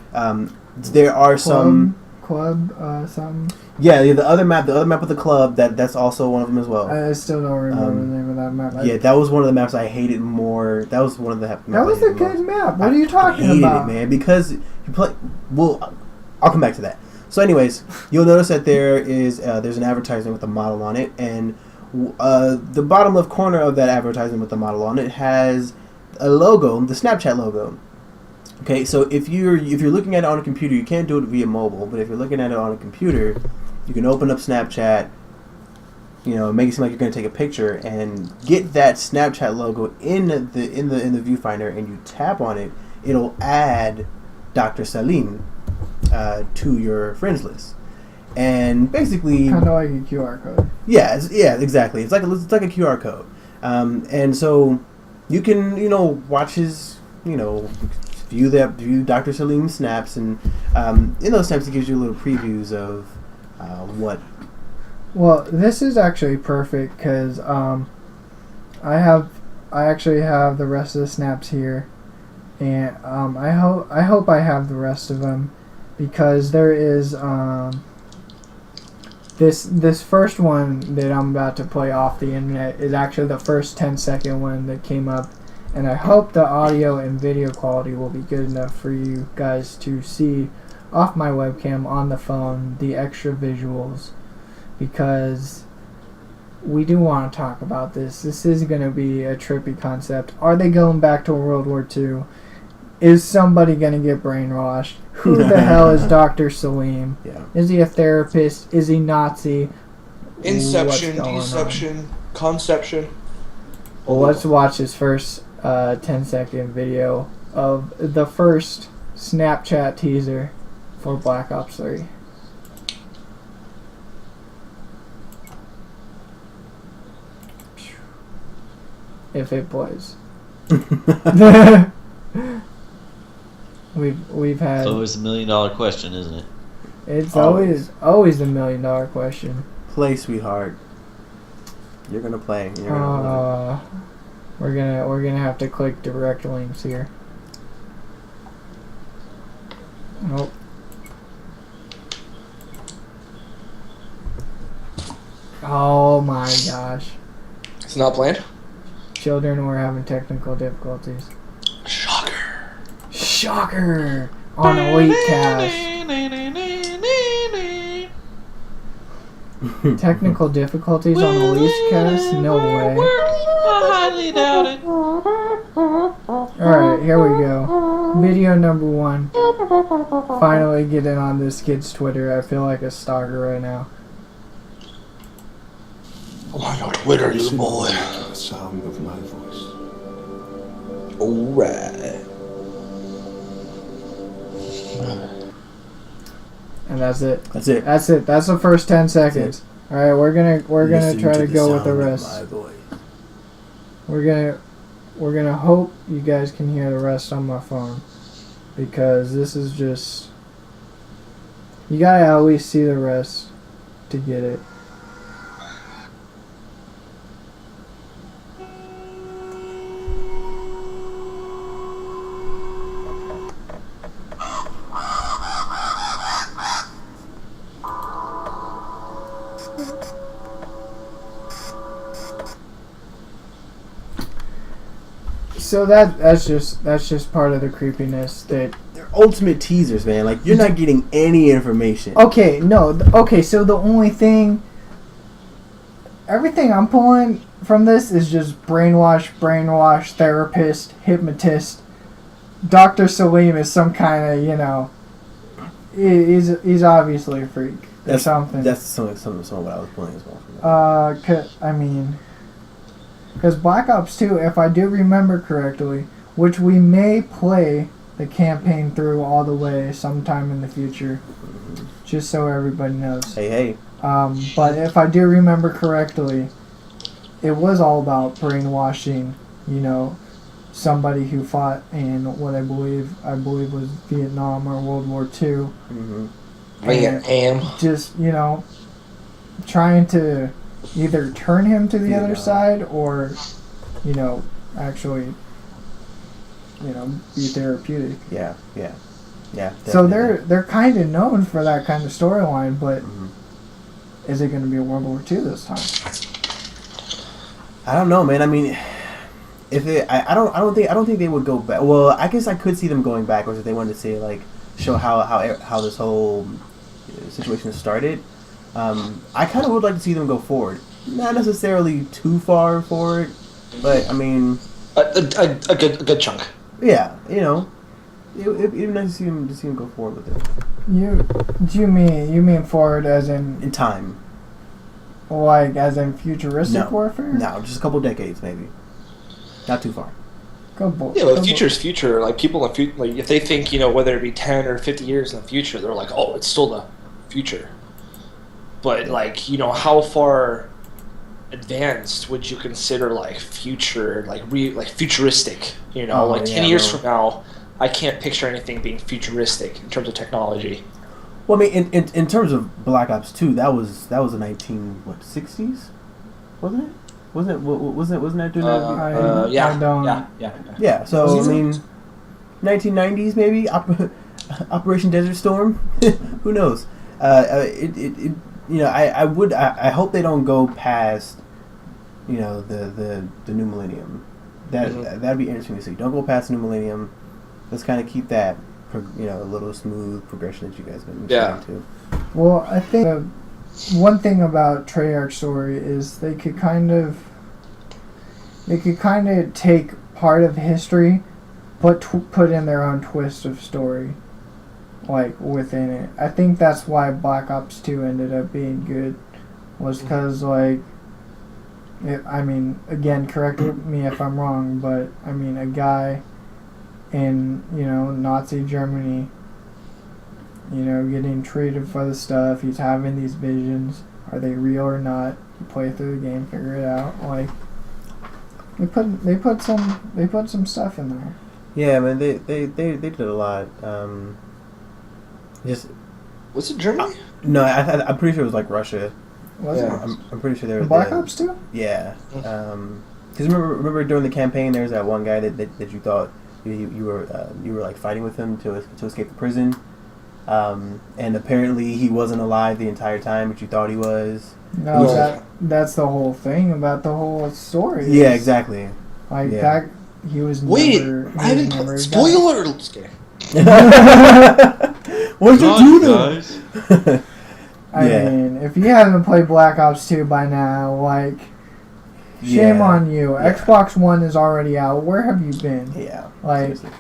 there are some something. Yeah, the other map with the club, that's also one of them as well. I still don't remember the name of that map. Yeah, that was one of the maps I hated more. That was one of the maps. That was a good map. What are you talking about? I hated about? it, man, because you play. Well, I'll come back to that. So, anyways, you'll notice that there's an advertisement with a model on it, and the bottom left corner of that advertisement with the model on it has a logo, the Snapchat logo. Okay, so if you're looking at it on a computer, you can't do it via mobile. But if you're looking at it on a computer, you can open up Snapchat, make it seem like you're going to take a picture, and get that Snapchat logo in the viewfinder, and you tap on it. It'll add Dr. Salim to your friends list, and basically kind of like a QR code. Yeah, exactly. It's like a QR code, and so you can watch his view Dr. Salim's snaps, and in those snaps it gives you little previews of what. Well, this is actually perfect because I actually have the rest of the snaps here, and I hope I have the rest of them, because there is this first one that I'm about to play off the internet is actually the first 10-second one that came up. And I hope the audio and video quality will be good enough for you guys to see off my webcam on the phone the extra visuals, because we do want to talk about this. This is going to be a trippy concept. Are they going back to World War II? Is somebody going to get brainwashed? Who the hell is Dr. Salim? Yeah. Is he a therapist? Is he Nazi? Inception, deception, conception. Well, let's watch this first 10-second video of the first Snapchat teaser for Black Ops 3. If it plays. We've had. It's always a $1 million question, isn't it? It's always the $1 million question. Play, sweetheart. You're gonna play. You're gonna We're gonna have to click direct links here. Nope. Oh my gosh. It's not planned? Children were having technical difficulties. Shocker. On Elite Cast. Technical difficulties on Elite Cast? No way. I highly doubt it. Alright, here we go. Video number 1. Finally getting on this kid's Twitter. I feel like a stalker right now. Oh my god, Twitter, you boy. The sound of my voice. Alright. And that's it. That's it. That's it. That's the first 10 seconds. All right, we're gonna Listen try to the go with the sound of rest. my voice. We're gonna hope you guys can hear the rest on my phone, because this is just, you gotta at least see the rest to get it. So that's just part of the creepiness that. They're ultimate teasers, man. Like, you're not getting any information. Okay, no. Okay, so the only thing, everything I'm pulling from this is just brainwash, therapist, hypnotist. Dr. Salim is some kind of, he's obviously a freak. something. That's some of what I was playing as well. Because Black Ops 2, if I do remember correctly, which we may play the campaign through all the way sometime in the future, just so everybody knows. Hey. But if I do remember correctly, it was all about brainwashing, somebody who fought in what I believe was Vietnam or World War II. And just, trying to either turn him to the other side or, actually, be therapeutic. Yeah. So they're kind of known for that kind of storyline, but is it going to be a World War II this time? I don't know, man. I mean, I don't think they would go back. Well, I guess I could see them going backwards if they wanted to say show how this whole situation started. I kind of would like to see them go forward, not necessarily too far forward, but I mean, a good chunk. Yeah, it'd be nice to see him go forward with it. You mean forward as in time? Like as in futuristic warfare? No, just a couple decades maybe. Not too far. Future's future. Like people in the future, like if they think whether it be 10 or 50 years in the future, they're like, oh, it's still the future. But how far advanced would you consider future, futuristic? 10 years from now, I can't picture anything being futuristic in terms of technology. Well, I mean, in terms of Black Ops 2, that was the 1960s, wasn't it? Wasn't that during that? Yeah. So I mean, 1990s maybe. Operation Desert Storm. Who knows? I hope they don't go past, the new millennium. That'd be interesting to see. Don't go past the new millennium. Let's kind of keep that, a little smooth progression that you guys have been trying to. Well, I think one thing about Treyarch's story is they could kind of take part of history, but put in their own twist of story, within it. I think that's why Black Ops 2 ended up being good, was because again, correct me if I'm wrong, but a guy in Nazi Germany, getting treated for the stuff, he's having these visions. Are they real or not? You play through the game, figure it out. They put some stuff in there. Yeah, man, they did a lot. Was it Germany? No, I'm pretty sure it was Russia. Was it? I'm pretty sure they were Black Ops 2? Yeah. Because remember during the campaign there was that one guy that you thought you were fighting with him to escape the prison, and apparently he wasn't alive the entire time, but you thought he was. No, that's the whole thing about the whole story. Yeah, exactly. That he was Wait, never. I haven't. Spoiler! Just kidding. What'd you do, guys? I mean, if you haven't played Black Ops 2 by now, shame on you. Yeah. Xbox One is already out. Where have you been? Yeah. Seriously.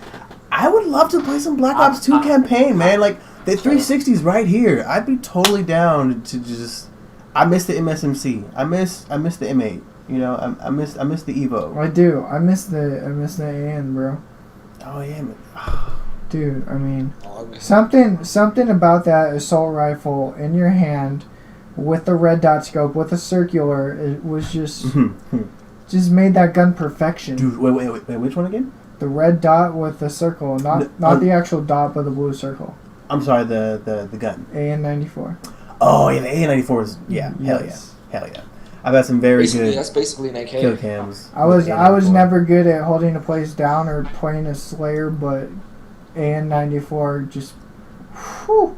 I would love to play some Black Ops 2 campaign, man. The 360's right here. I'd be totally down to just. I miss the MSMC. I miss the M8. I miss the Evo. I do. I miss the AN, bro. Oh yeah, man. Dude, something about that assault rifle in your hand with the red dot scope with a circular, it was just made that gun perfection. Dude, wait, which one again? The red dot with the circle, not the actual dot, but the blue circle. I'm sorry, the gun. AN-94. Oh yeah, the AN-94 is hell yeah. I've had some very good. That's basically an AK. Kill cams. I was never good at holding a place down or playing a Slayer, but AN-94 just put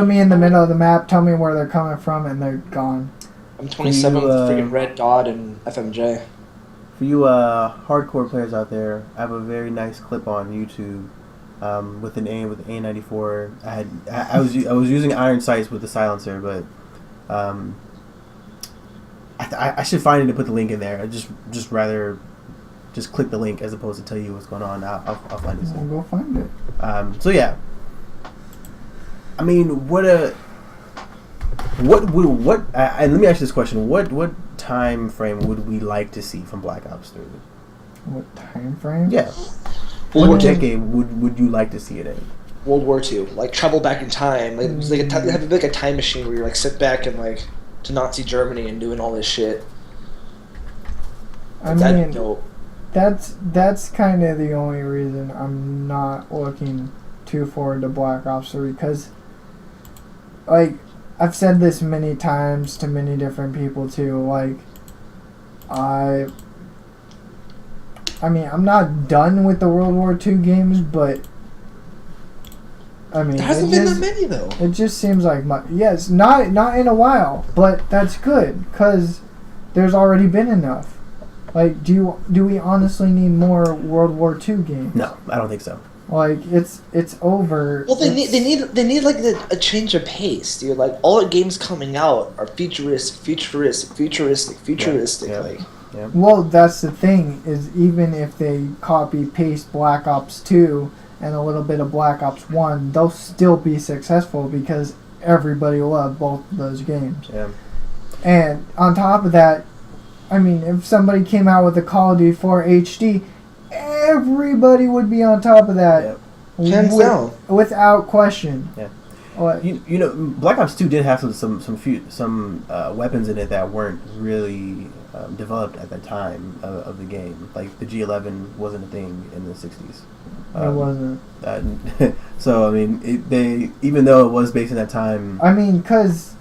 me in the middle of the map, tell me where they're coming from, and they're gone. I'm 27 with freaking red dot and FMJ. For you hardcore players out there, I have a very nice clip on YouTube with AN-94. I was using iron sights with the silencer, but I should find it to put the link in there. I just rather just click the link as opposed to tell you what's going on. I'll find it soon. We'll go find it. So yeah, I mean, what a And let me ask you this question: What time frame would we like to see from Black Ops 3? What time frame? Yeah. World War What II. decade would you like to see it in? World War II, like travel back in time. Like, it was like have like a time machine where you're like sit back and like to Nazi Germany and doing all this shit. I That'd mean, be dope. that's kind of the only reason I'm not looking too forward to Black Ops 3 because, like, I've said this many times to many different people too. Like, I mean, I'm not done with the World War II games, but I mean, There hasn't been that many though. it just seems like yes, not in a while, but that's good because there's already been enough. Like, do we honestly need more World War II games? No, I don't think so. Like, it's over. Well, they need like a change of pace, dude. Like all the games coming out are futuristic. Yeah. Like, Yeah. Well, that's the thing is even if they copy paste Black Ops 2 and a little bit of Black Ops 1, they'll still be successful because everybody loved both of those games. Yeah. And on top of that, I mean, if somebody came out with a Call of Duty 4 HD, everybody would be on top of that. Yeah. Hands down. Without question. Yeah. Like, You know, Black Ops 2 did have some weapons in it that weren't really developed at the time of the game. Like the G11 wasn't a thing in the 60s. it wasn't. So I mean, they even though it was based in that time. I mean, because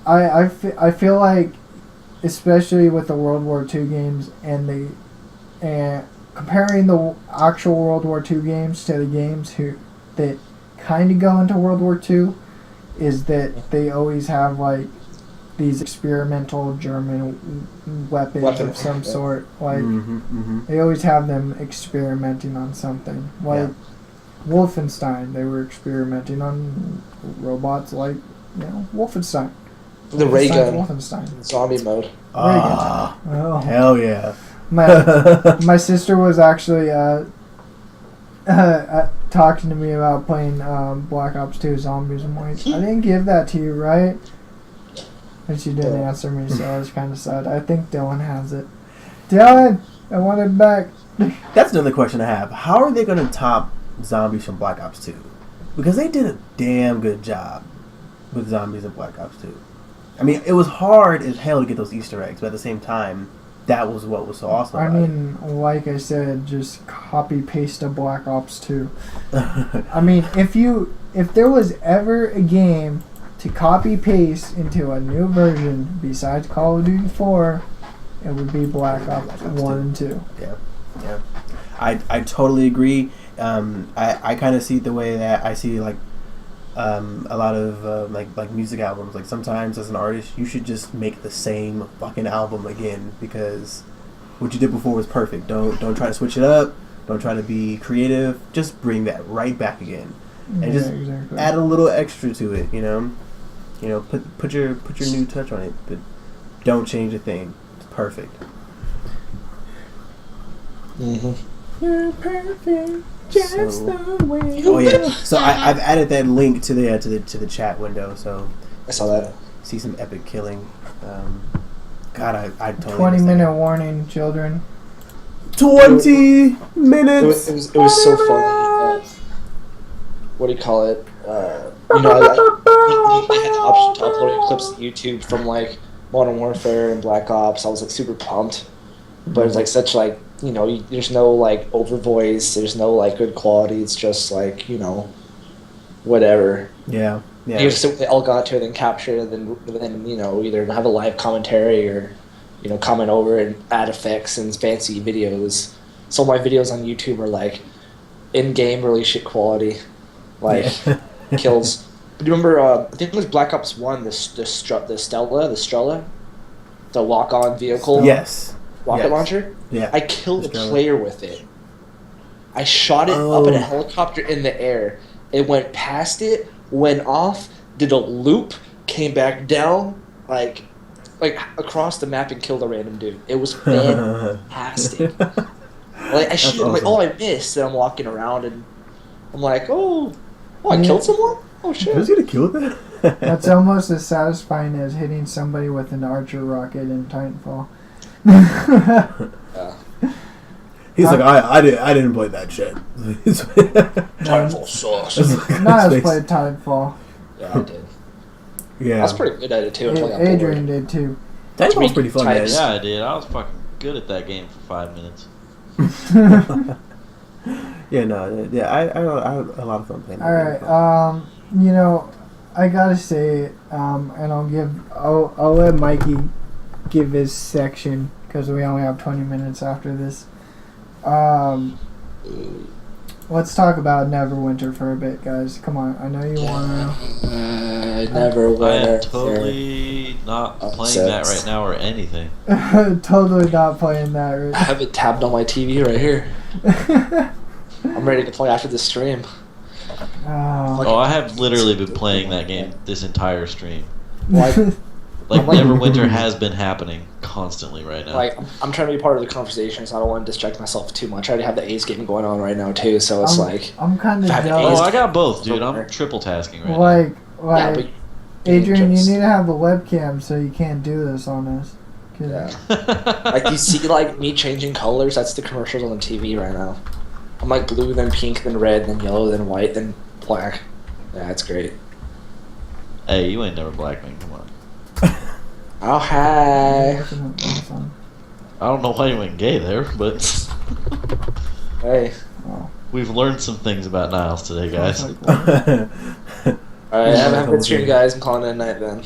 I feel like, especially with the World War II games and comparing the actual World War II games to the games that kind of go into World War II, is that they always have like these experimental German weapons of some sort. Like they always have them experimenting on something. Like Wolfenstein, they were experimenting on robots like Wolfenstein. the ray gun, Wolfenstein. zombie mode. Ah, Oh. hell yeah! My sister was actually talking to me about playing Black Ops 2 Zombies. I'm like, I didn't give that to you, right? And she didn't answer me, so I was kind of sad. I think Dylan has it. Dylan, I want it back. That's another question I have. How are they going to top zombies from Black Ops 2? Because they did a damn good job with zombies in Black Ops 2. I mean, it was hard as hell to get those Easter eggs, but at the same time, that was what was so awesome I about mean, like I said, just copy paste a Black Ops 2. I mean, if there was ever a game to copy paste into a new version besides Call of Duty 4, it would be Black Ops 1 and 2. Yeah. I totally agree. I kind of see it the way that I see like a lot of like music albums. Like sometimes as an artist, you should just make the same fucking album again because what you did before was perfect. Don't try to switch it up. Don't try to be creative. Just bring that right back again, and just exactly. add a little extra to it. Put your new touch on it, but don't change a thing. It's perfect. You're perfect, just the way. Oh yeah. So I've added that link to the chat window. So I saw that. see some epic killing. God, I totally 20-minute warning, children. 20 minutes. It was so funny. What do you call it? I had the option to upload clips to YouTube from like Modern Warfare and Black Ops. I was like super pumped, but it's like such like there's no like over voice. There's no like good quality. It's just like whatever. Yeah. You just sit with the Elgato and then capture it, and then either have a live commentary or comment over and add effects and fancy videos. So my videos on YouTube are like in-game really shit quality, like kills. Do you remember? I think it was Black Ops 1. The Strela, the lock-on vehicle. Yes. Rocket launcher. Yeah. I killed a player with it. I shot it up in a helicopter in the air. It went past it, went off, did a loop, came back down, like across the map and killed a random dude. It was fantastic. Like I shoot, I'm like, I missed, and I'm walking around, and I'm like, I killed someone. Oh shit! Was he gonna kill that? That's almost as satisfying as hitting somebody with an archer rocket in Titanfall. He's like, I didn't play that shit. Titanfall sauce. Not as played Titanfall. Yeah, I did. Yeah. I was pretty good at it too until I got bored. Adrian did too. Titanfall's pretty fun, man. Yeah, I did. I was fucking good at that game for 5 minutes. Yeah, no, yeah, I had a lot of fun playing that Alright, game. you know, I gotta say, and I'll let Mikey give his section, because we only have 20 minutes after this. Let's talk about Neverwinter for a bit, guys. Come on, I know you wanna. I Neverwinter. am totally not playing that right now or anything. Totally not playing that. I Right? have it tabbed on my TV right here. I'm ready to play after this stream. Oh, I have literally been playing that game this entire stream. Like, Like, I'm like- Neverwinter has been happening constantly right now. like I'm trying to be part of the conversation, so I don't want to distract myself too much. I already have the A's game going on right now too, so it's I'm kind of Fact, jealous. Oh, I got both, dude. I'm triple tasking right now. Like, yeah, but Adrian, you just- need to have a webcam so you can't do this on us. 'Cause- Yeah. Like you see, like me changing colors. That's the commercials on the TV right now. I'm like blue, then pink, then red, then yellow, then white, then black. Yeah, it's great. Hey, you ain't never black man. Come on. Oh hi. I don't know why you went gay there, but Hey. we've learned some things about Niles today, guys. Alright, have a good stream, guys. I'm calling it a night then.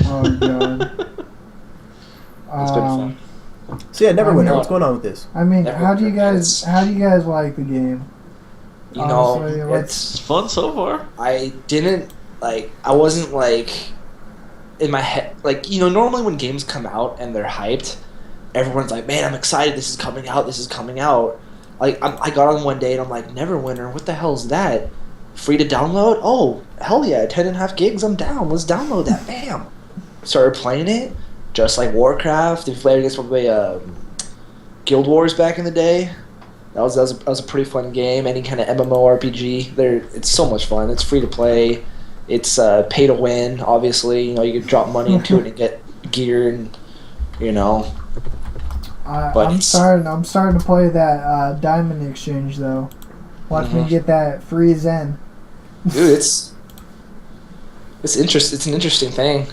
Oh god. It's been fun. So yeah, Neverwinter. I mean, What's going on with this? I mean, Never how do you forgets. guys like the game? You know, Honestly, It's it's fun so far. I didn't like. I wasn't like in my head. Like normally when games come out and they're hyped, everyone's like, "Man, I'm excited! This is coming out! This is coming out!" Like I got on one day and I'm like, "Neverwinter, what the hell is that? Free to download? Oh, hell yeah! 10.5 gigs. I'm down. Let's download that. Bam!" Started playing it, just like Warcraft. If you played against probably Guild Wars back in the day. That was a pretty fun game. Any kind of MMORPG, it's so much fun. It's free to play. It's pay to win. Obviously, you can drop money into it and get gear, and But I'm starting to play that Diamond Exchange though. Watch me get that free Zen. dude, it's an interesting thing.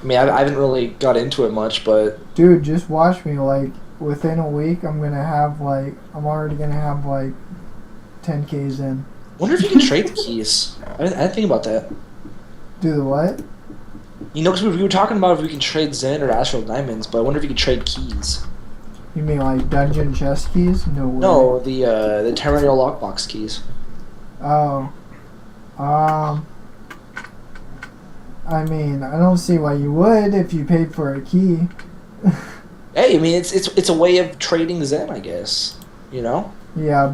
I mean, I haven't really got into it much, but Dude, just watch me. Like within a week, I'm already gonna have like 10K Zen. wonder if you can trade the keys. I didn't think about that. Do the what? Because we were talking about if we can trade Zen or Astral Diamonds, but I wonder if you can trade keys. You mean like dungeon chest keys? No way. No, the Terminal lockbox keys. Oh. I mean, I don't see why you would if you paid for a key. Hey, I mean, it's a way of trading Zen, I guess. Yeah,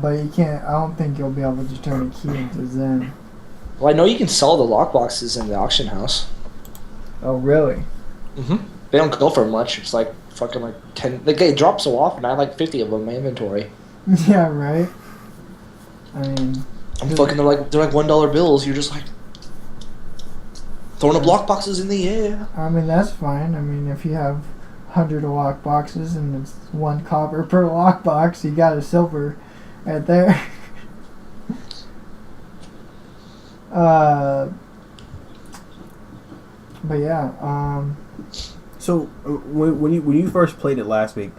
but you can't. I don't think you'll be able to turn a key into Zen. Well, I know you can sell the lockboxes in the auction house. Oh, really? They don't go for much. It's like fucking like 10. They drop so often. I have like 50 of them in my inventory. Yeah, right. I mean, I'm fucking. They're like $1 bills. You're just like throwing up lockboxes in the air. I mean that's fine. I mean, if you have 100 lock boxes and it's 1 copper per lockbox, you got a silver right there. But yeah, So when you first played it last week,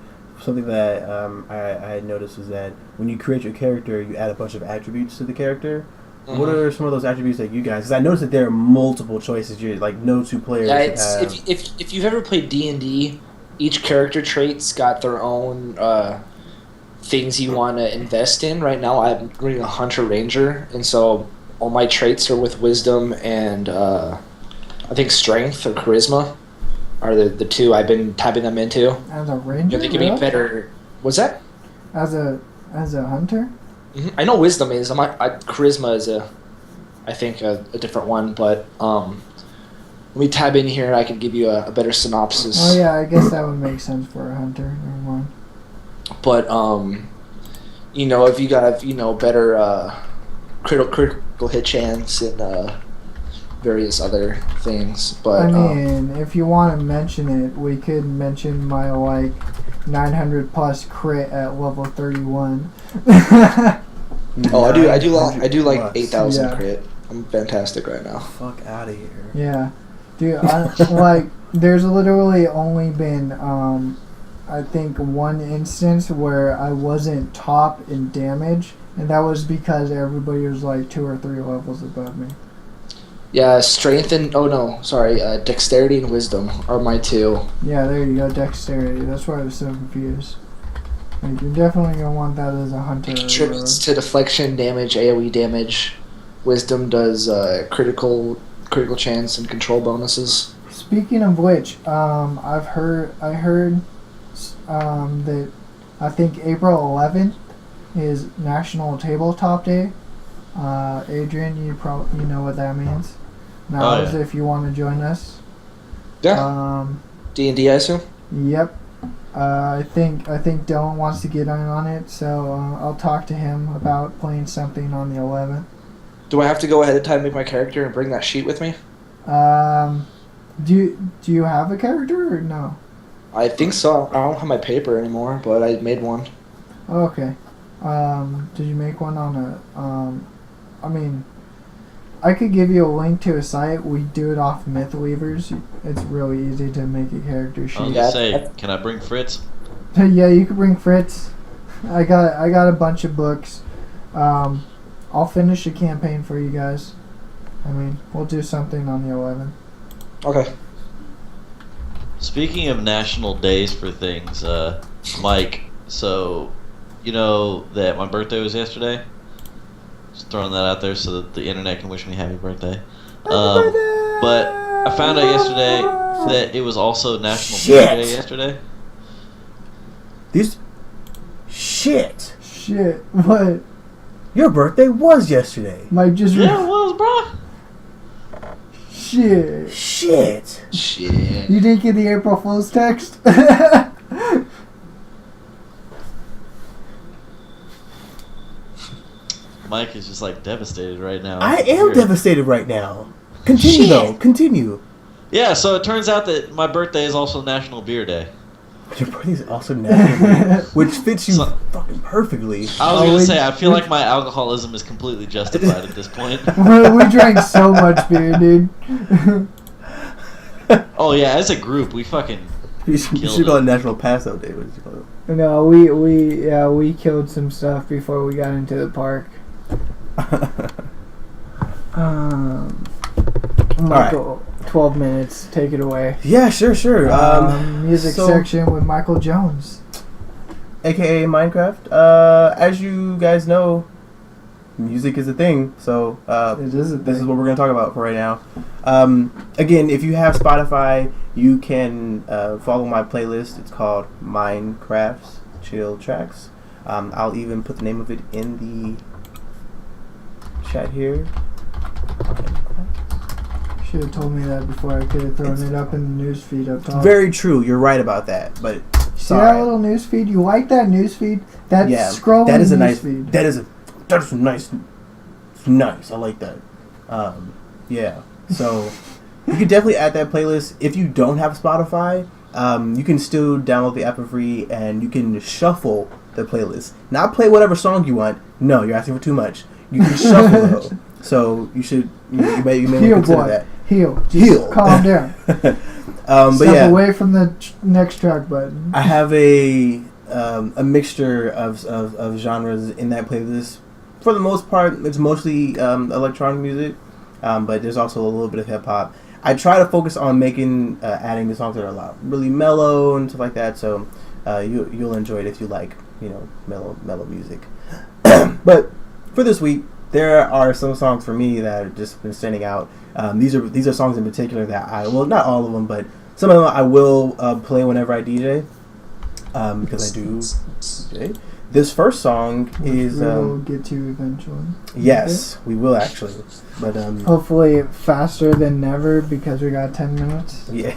something that I had noticed was that when you create your character, you add a bunch of attributes to the character. What are some of those attributes that you guys? Because I noticed that there are multiple choices. You're like no two players. Yeah, should it's have. if you've ever played D&D, each character trait's got their own things you want to invest in. Right now, I'm running a hunter ranger, and so all my traits are with wisdom and I think strength or charisma are the two I've been tapping them into. as a ranger, They give me really? better. What's that? As a hunter. I know wisdom is. Charisma is I think a different one, but let me tab in here. I can give you a better synopsis. Oh yeah, I guess that would make sense for a hunter. Never mind. But if you got better critical hit chance and various other things. But I mean, if you want to mention it, we could mention my like 900 plus crit at level 31. I do like 8,000 Yeah. crit. I'm fantastic right now. Fuck out of here. Yeah, dude. Like, there's literally only been I think one instance where I wasn't top in damage, and that was because everybody was like 2 or 3 levels above me. Yeah, strength and dexterity and wisdom are my 2. Yeah, there you go, dexterity. That's why I was so confused. Like, you're definitely gonna want that as a hunter. It contributes to deflection, damage, AoE damage. Wisdom does critical chance and control bonuses. Speaking of which, I heard that I think April 11th is National Tabletop Day. Adrian, you know what that means. Now, if you want to join us. Yeah. D&D, I assume. Yep. I think Dylan wants to get in on it, so I'll talk to him about playing something on the 11th. Do I have to go ahead of time and make my character and bring that sheet with me? Do you have a character or no? I think so. I don't have my paper anymore, but I made one. Oh, okay. Did you make one on a I mean, I could give you a link to a site. We do it off Mythweavers. It's really easy to make a character I was sheet. gonna say, can I bring Fritz? Yeah, you could bring Fritz. I got a bunch of books. I'll finish a campaign for you guys. I mean, we'll do something on the 11th. Okay. Speaking of national days for things, Mike, so you know that my birthday was yesterday? Just throwing that out there so that the internet can wish me happy birthday. But I found out yesterday that it was also National Beer Day yesterday. Shit. What? Your birthday was yesterday. Mike just Yeah, it was, bro. Shit. You didn't get the April Fool's text? Mike is just like devastated right now. I am devastated right now. Continue. Yeah, so it turns out that my birthday is also National Beer Day. Your birthday is also National Beer, which fits you fucking perfectly. I was gonna say, I feel like my alcoholism is completely justified at this point. We drank so much beer, dude. Oh yeah, as a group, we fucking You should call it National Pass Out Day. What did you call it? No, we killed some stuff before we got into the park. Michael, 12 minutes. Take it away. Yeah, sure. Music section with Michael Jones, aka Minecraft. As you guys know, music is a thing. So it is a thing. This is what we're gonna talk about for right now. Again, if you have Spotify, you can follow my playlist. It's called Minecraft's Chill Tracks. I'll even put the name of it in the chat here. Should have told me that before. I could have thrown it up in the news feed up top. Very true. You're right about that. But see that little news feed? You like that news feed? That scrolling that is a news nice feed. That is nice. It's nice. I like that. Yeah. So you can definitely add that playlist. If you don't have Spotify, you can still download the app for free and you can shuffle the playlist. Not play whatever song you want. No, you're asking for too much. You can shuffle though. So you should you may consider that. Heal. Calm down. Step away from the next track button. I have a mixture of genres in that playlist. For the most part, it's mostly electronic music, but there's also a little bit of hip hop. I try to focus on adding the songs that are really mellow and stuff like that. So you'll enjoy it if you like mellow music. But for this week, there are some songs for me that have just been standing out. These are songs in particular that not all of them, but some of them I will play whenever I DJ, because I do DJ. This first song is we'll get to eventually. yes, we will actually, but hopefully faster than never because we got 10 minutes. yeah.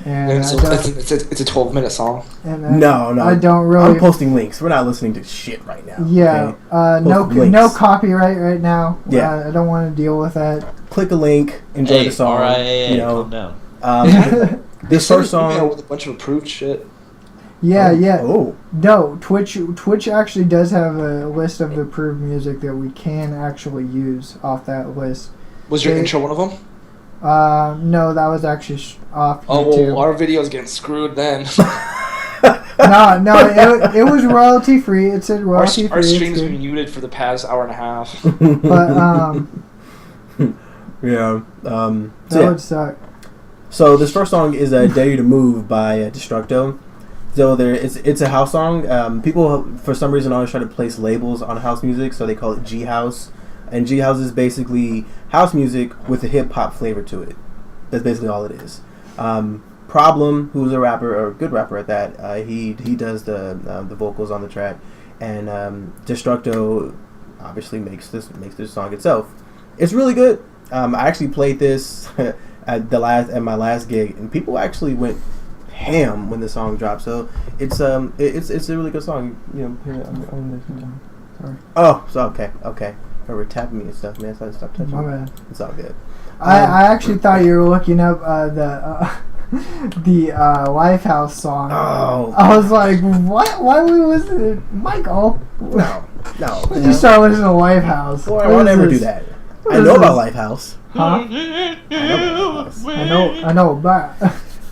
And so it's a 12-minute song. and No, I don't really. I'm posting links. We're not listening to shit right now. Yeah, okay? no Links. copyright right now. Yeah. I don't want to deal with that. Click a link, enjoy the song. RIAA, you know, calm down. this first song with a bunch of approved shit. Yeah. Oh, No, Twitch actually does have a list of approved music that we can actually use off that list. Was your intro one of them? No, that was actually off Oh, YouTube. well, our video's getting screwed then. No, it was royalty free. It said royalty free. Our stream's been muted for the past hour and a half. But yeah. that would suck. So this first song is "Dare You to Move" by Destructo. So it's a house song. People for some reason always try to place labels on house music, so they call it G house. And G house is basically house music with a hip hop flavor to it. That's basically all it is. Problem, who's a rapper or a good rapper at that, he does the vocals on the track, and Destructo obviously makes this song itself. It's really good. I actually played this at my last gig, and people actually went ham when the song dropped. So it's a really good song. You know, here, I'm sorry. Oh, so okay. Or tapping me and stuff, man. So I stopped touching. My me. bad. It's all good. I actually thought you were looking up the Lifehouse song. Oh, I was like, what? Why would we listen to Michael? no. You start listening to Lifehouse. Boy, I won't ever do that. I know about Lifehouse. Huh? I know about.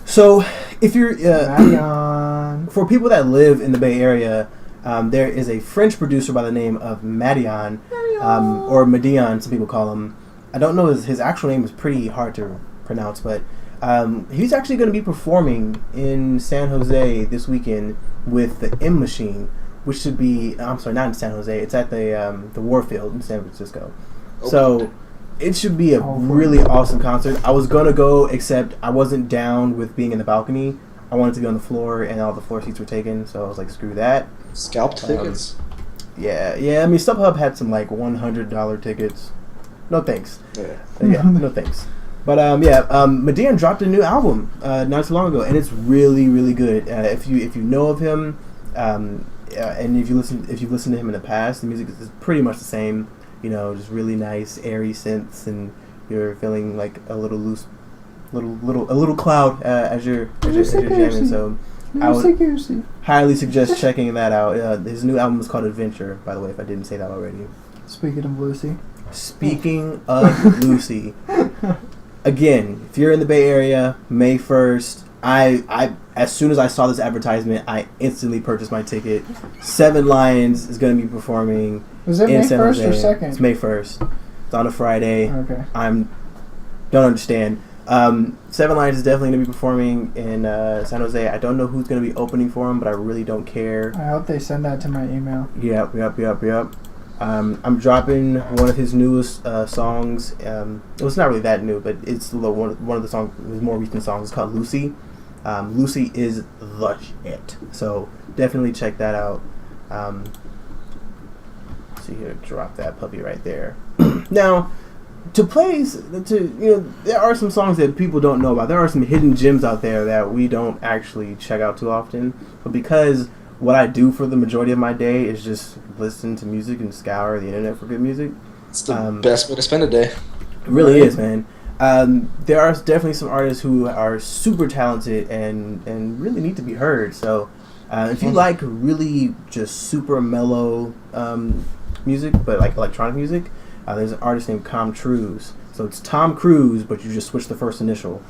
So, if you're Marion. for people that live in the Bay Area, there is a French producer by the name of Madion, or Madion, some people call him. I don't know his actual name is pretty hard to pronounce, but he's actually going to be performing in San Jose this weekend with the M Machine, which should be not in San Jose. It's at the Warfield in San Francisco. Okay. So it should be a really awesome concert. I was gonna go, except I wasn't down with being in the balcony. I wanted to be on the floor, and all the floor seats were taken, so I was like, screw that. Scalped tickets? Yeah. I mean, StubHub had some like $100 tickets. No thanks. Yeah. No thanks. But Madian dropped a new album not too long ago, and it's really, really good. If you know of him, and if you've listened to him in the past, the music is pretty much the same. You know, just really nice, airy synths, and you're feeling like a little loose, a little cloud as you're jamming. So I would highly suggest checking that out. His new album is called Adventure, by the way, if I didn't say that already. Speaking of Lucy. Speaking of Lucy, again, if you're in the Bay Area, May 1st, I as soon as I saw this advertisement, I instantly purchased my ticket. Seven Lions is going to be performing. Was it May 1st or 2nd? It's May 1st. It's on a Friday. Okay. Don't understand. Seven Lions is definitely going to be performing in San Jose. I don't know who's going to be opening for him, but I really don't care. I hope they send that to my email. Yep. I'm dropping one of his newest songs. It's not really that new, but it's one of the songs, his more recent songs. It's called Lucy. Lucy is the shit. So definitely check that out. See here, drop that puppy right there. Now, there are some songs that people don't know about. There are some hidden gems out there that we don't actually check out too often. But because what I do for the majority of my day is just listen to music and scour the internet for good music. It's the best way to spend a day. It really is, man. There are definitely some artists who are super talented and really need to be heard. So if you like really just super mellow music, but like electronic music, there's an artist named Com Truise. So it's Tom Cruise, but you just switch the first initial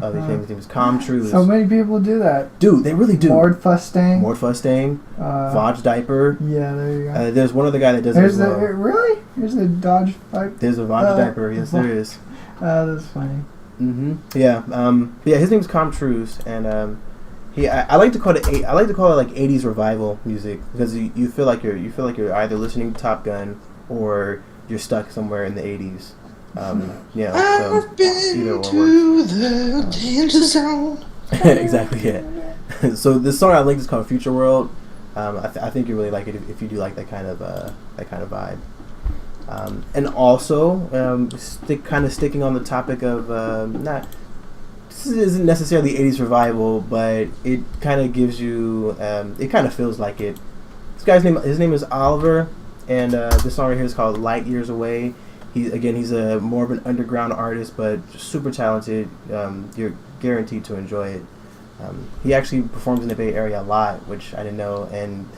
of his name. His name is Com Truise. So many people do that. Dude, they really do. Mord Fustang. Vaj Diaper. Yeah, there you go. There's one other guy that does it as well. Really? There's a Dodge pipe? There's a Vaj Diaper. Yes, there is. That's funny. Yeah. His name's Com Truise, and I like to call it like 80s revival music, because you feel like you're either listening to Top Gun or you're stuck somewhere in the 80s. I've been to the danger zone. Exactly, yeah. So this song I linked is called Future World. I think you really like it if you do like that kind of vibe. And also, sticking on the topic of this isn't necessarily 80s revival, but it kind of gives you it kind of feels like it. His name is Oliver, and this song right here is called Light Years Away. He's a more of an underground artist, but super talented. You're guaranteed to enjoy it. He actually performs in the Bay Area a lot, which I didn't know, and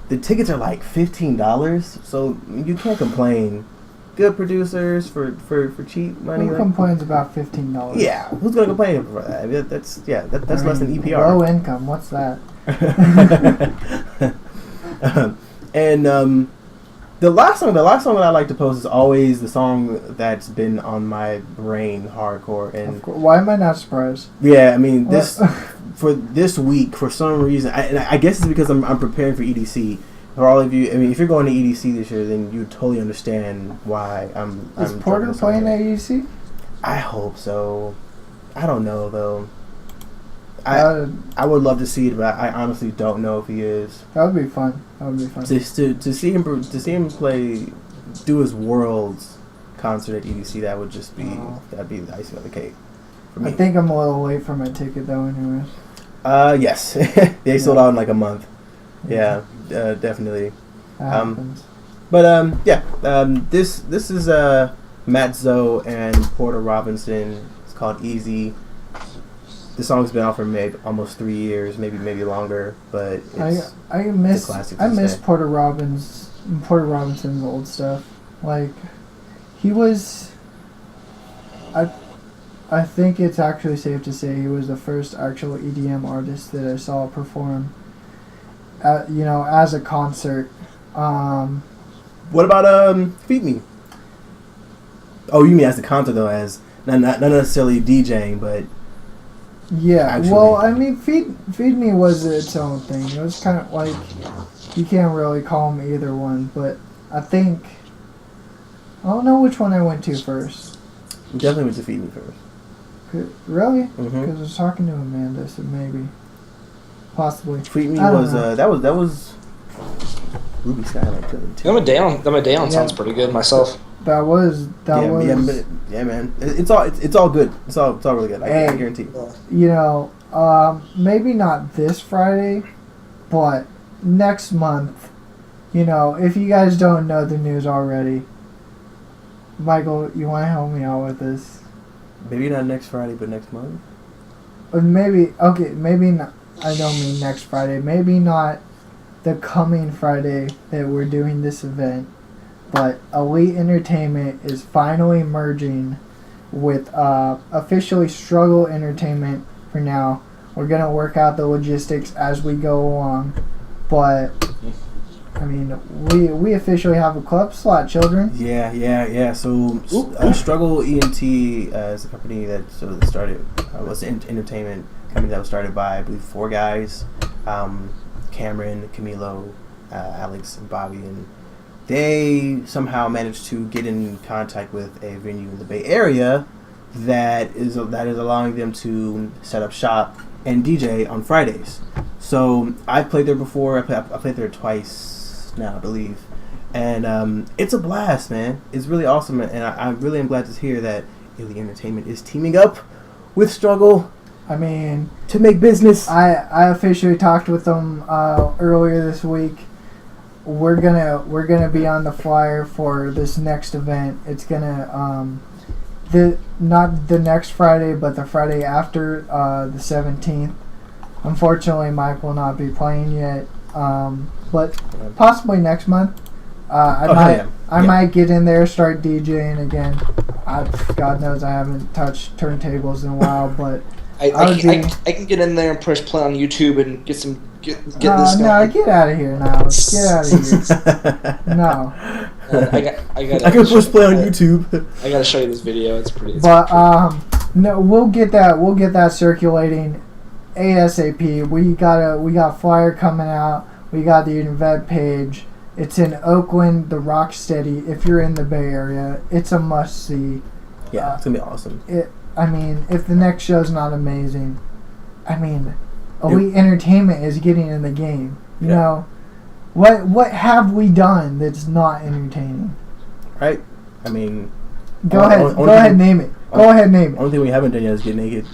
the tickets are like $15, so you can't complain. Good producers for cheap money. Who complains about $15? Yeah, who's gonna complain for that? That's less than EPR. Low income. What's that? And the last song that I like to post is always the song that's been on my brain hardcore. And why am I not surprised? Yeah, I mean for this week, for some reason, I guess it's because I'm preparing for EDC. For all of you, I mean, if you're going to EDC this year, then you totally understand why I'm. Is Porter playing at EDC? I hope so. I don't know though. I would love to see it, but I honestly don't know if he is. That would be fun. To see him do his Worlds concert at EDC, that would just be that'd be the icing on the cake for me. I think I'm a little late for my ticket though. Anyways. Yes, they sold out in like a month. Yeah, definitely. That happens. But this is Matt Zoe and Porter Robinson. It's called Easy. The song's been out for maybe almost 3 years, maybe longer. But it's I miss a classic. I miss Porter Robinson's old stuff. Like he was. I think it's actually safe to say he was the first actual EDM artist that I saw perform. As a concert. What about Feed Me? Oh, you mean as a concert though, as not necessarily DJing, but yeah. actually. Well, I mean, Feed Me was its own thing. It was kind of like you can't really call them either one, but I think I don't know which one I went to first. Definitely went to Feed Me first. Really? Mm-hmm. Because I was talking to Amanda, so maybe. Possibly. Feed Me was that was Ruby Skylight too. Down sounds pretty good myself. That was yeah, man. It's all good. It's all really good. I guarantee. Maybe not this Friday, but next month. If you guys don't know the news already, Michael, you want to help me out with this? Maybe not next Friday, but next month. Maybe not. I don't mean next Friday. Maybe not the coming Friday that we're doing this event, but Elite Entertainment is finally merging with officially Struggle Entertainment for now. We're going to work out the logistics as we go along, but I mean, we officially have a club slot, children. Yeah. So Struggle ENT is a company that sort of started was an entertainment company that was started by, I believe, 4 guys, Cameron, Camilo, Alex, and Bobby, and they somehow managed to get in contact with a venue in the Bay Area that is allowing them to set up shop and DJ on Fridays. So I've played there before. I played there twice now, I believe, and it's a blast, man. It's really awesome, and I really am glad to hear that Elite Entertainment is teaming up with Struggle. I mean, to make business. I officially talked with them earlier this week. We're gonna be on the flyer for this next event. It's gonna not the next Friday, but the Friday after the 17th. Unfortunately, Mike will not be playing yet, but possibly next month. I might get in there, start DJing again. God knows I haven't touched turntables in a while, but. I can get in there and press play on YouTube and get this going. No, get out of here now. Get out of here. No. I can push play on YouTube. I gotta show you this video. It's pretty. No, we'll get that circulating ASAP. We got a flyer coming out. We got the event page. It's in Oakland, the Rocksteady. If you're in the Bay Area, it's a must see. Yeah, it's gonna be awesome. If the next show's not amazing, Elite Entertainment is getting in the game. You know, What have we done that's not entertaining? Right? I mean, Go ahead, name it. Go ahead, name it. only thing we haven't done yet is get naked.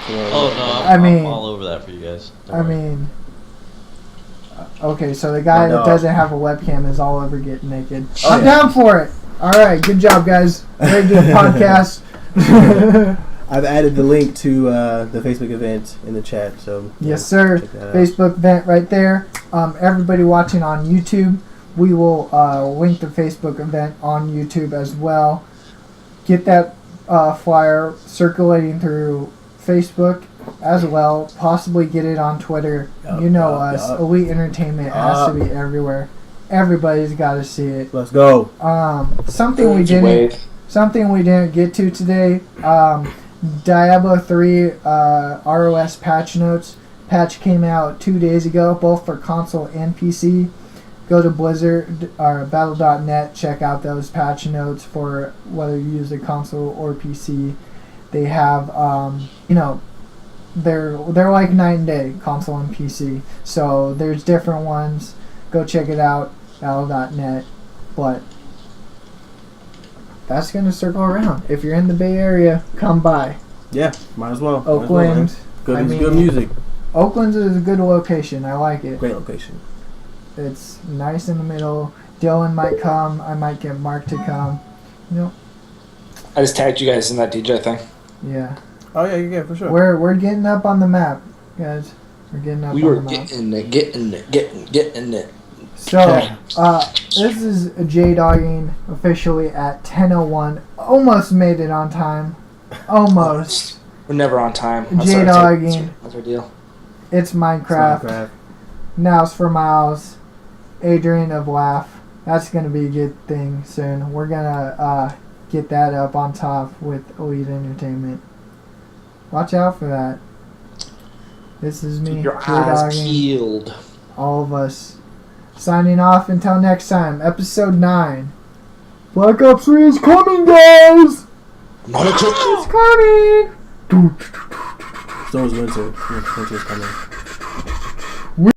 Oh no, I mean- I'm all over that for you guys. Don't I worry. mean, okay, so the guy that doesn't have a webcam is all over getting naked. Oh, I'm yeah. down for it. All right, good job, guys. Very good podcast. I've added the link to the Facebook event in the chat, so Yes, sir. check that out. Facebook event right there. Everybody watching on YouTube, we will link the Facebook event on YouTube as well. Get that flyer circulating through Facebook as well. Possibly get it on Twitter. Yup, You know yup, us. yup. Elite Entertainment has to be everywhere. Everybody's got to see it. Let's go. Something we It's a didn't. wave. Something we didn't get to today. Diablo 3 ROS patch notes. Patch came out 2 days ago, both for console and PC. Go to Blizzard or Battle.net, check out those patch notes for whether you use a console or PC. They have, they're like night and day, console and PC. So there's different ones. Go check it out, Battle.net. But that's gonna circle around. If you're in the Bay Area, come by. Yeah, might as well. Oakland. Good, I mean, good music. Oakland is a good location. I like it. Great location. It's nice in the middle. Dylan might come. I might get Mark to come. I just tagged you guys in that DJ thing. Yeah. Oh yeah, for sure. We're getting up on the map, guys. We're getting up We on were the map. getting it. So, this is J-Dogging officially at 10:01. Almost made it on time. Almost. We're never on time. J-Dogging. That's our deal. It's Minecraft. Now's for Miles. Adrian of Laugh. That's going to be a good thing soon. We're going to get that up on top with Elite Entertainment. Watch out for that. This is me, Your eyes J-Dogging. peeled. All of us. Signing off until next time. Episode 9. Black Ops 3 is coming, guys! Not a It's coming! So is winter. Winter's coming.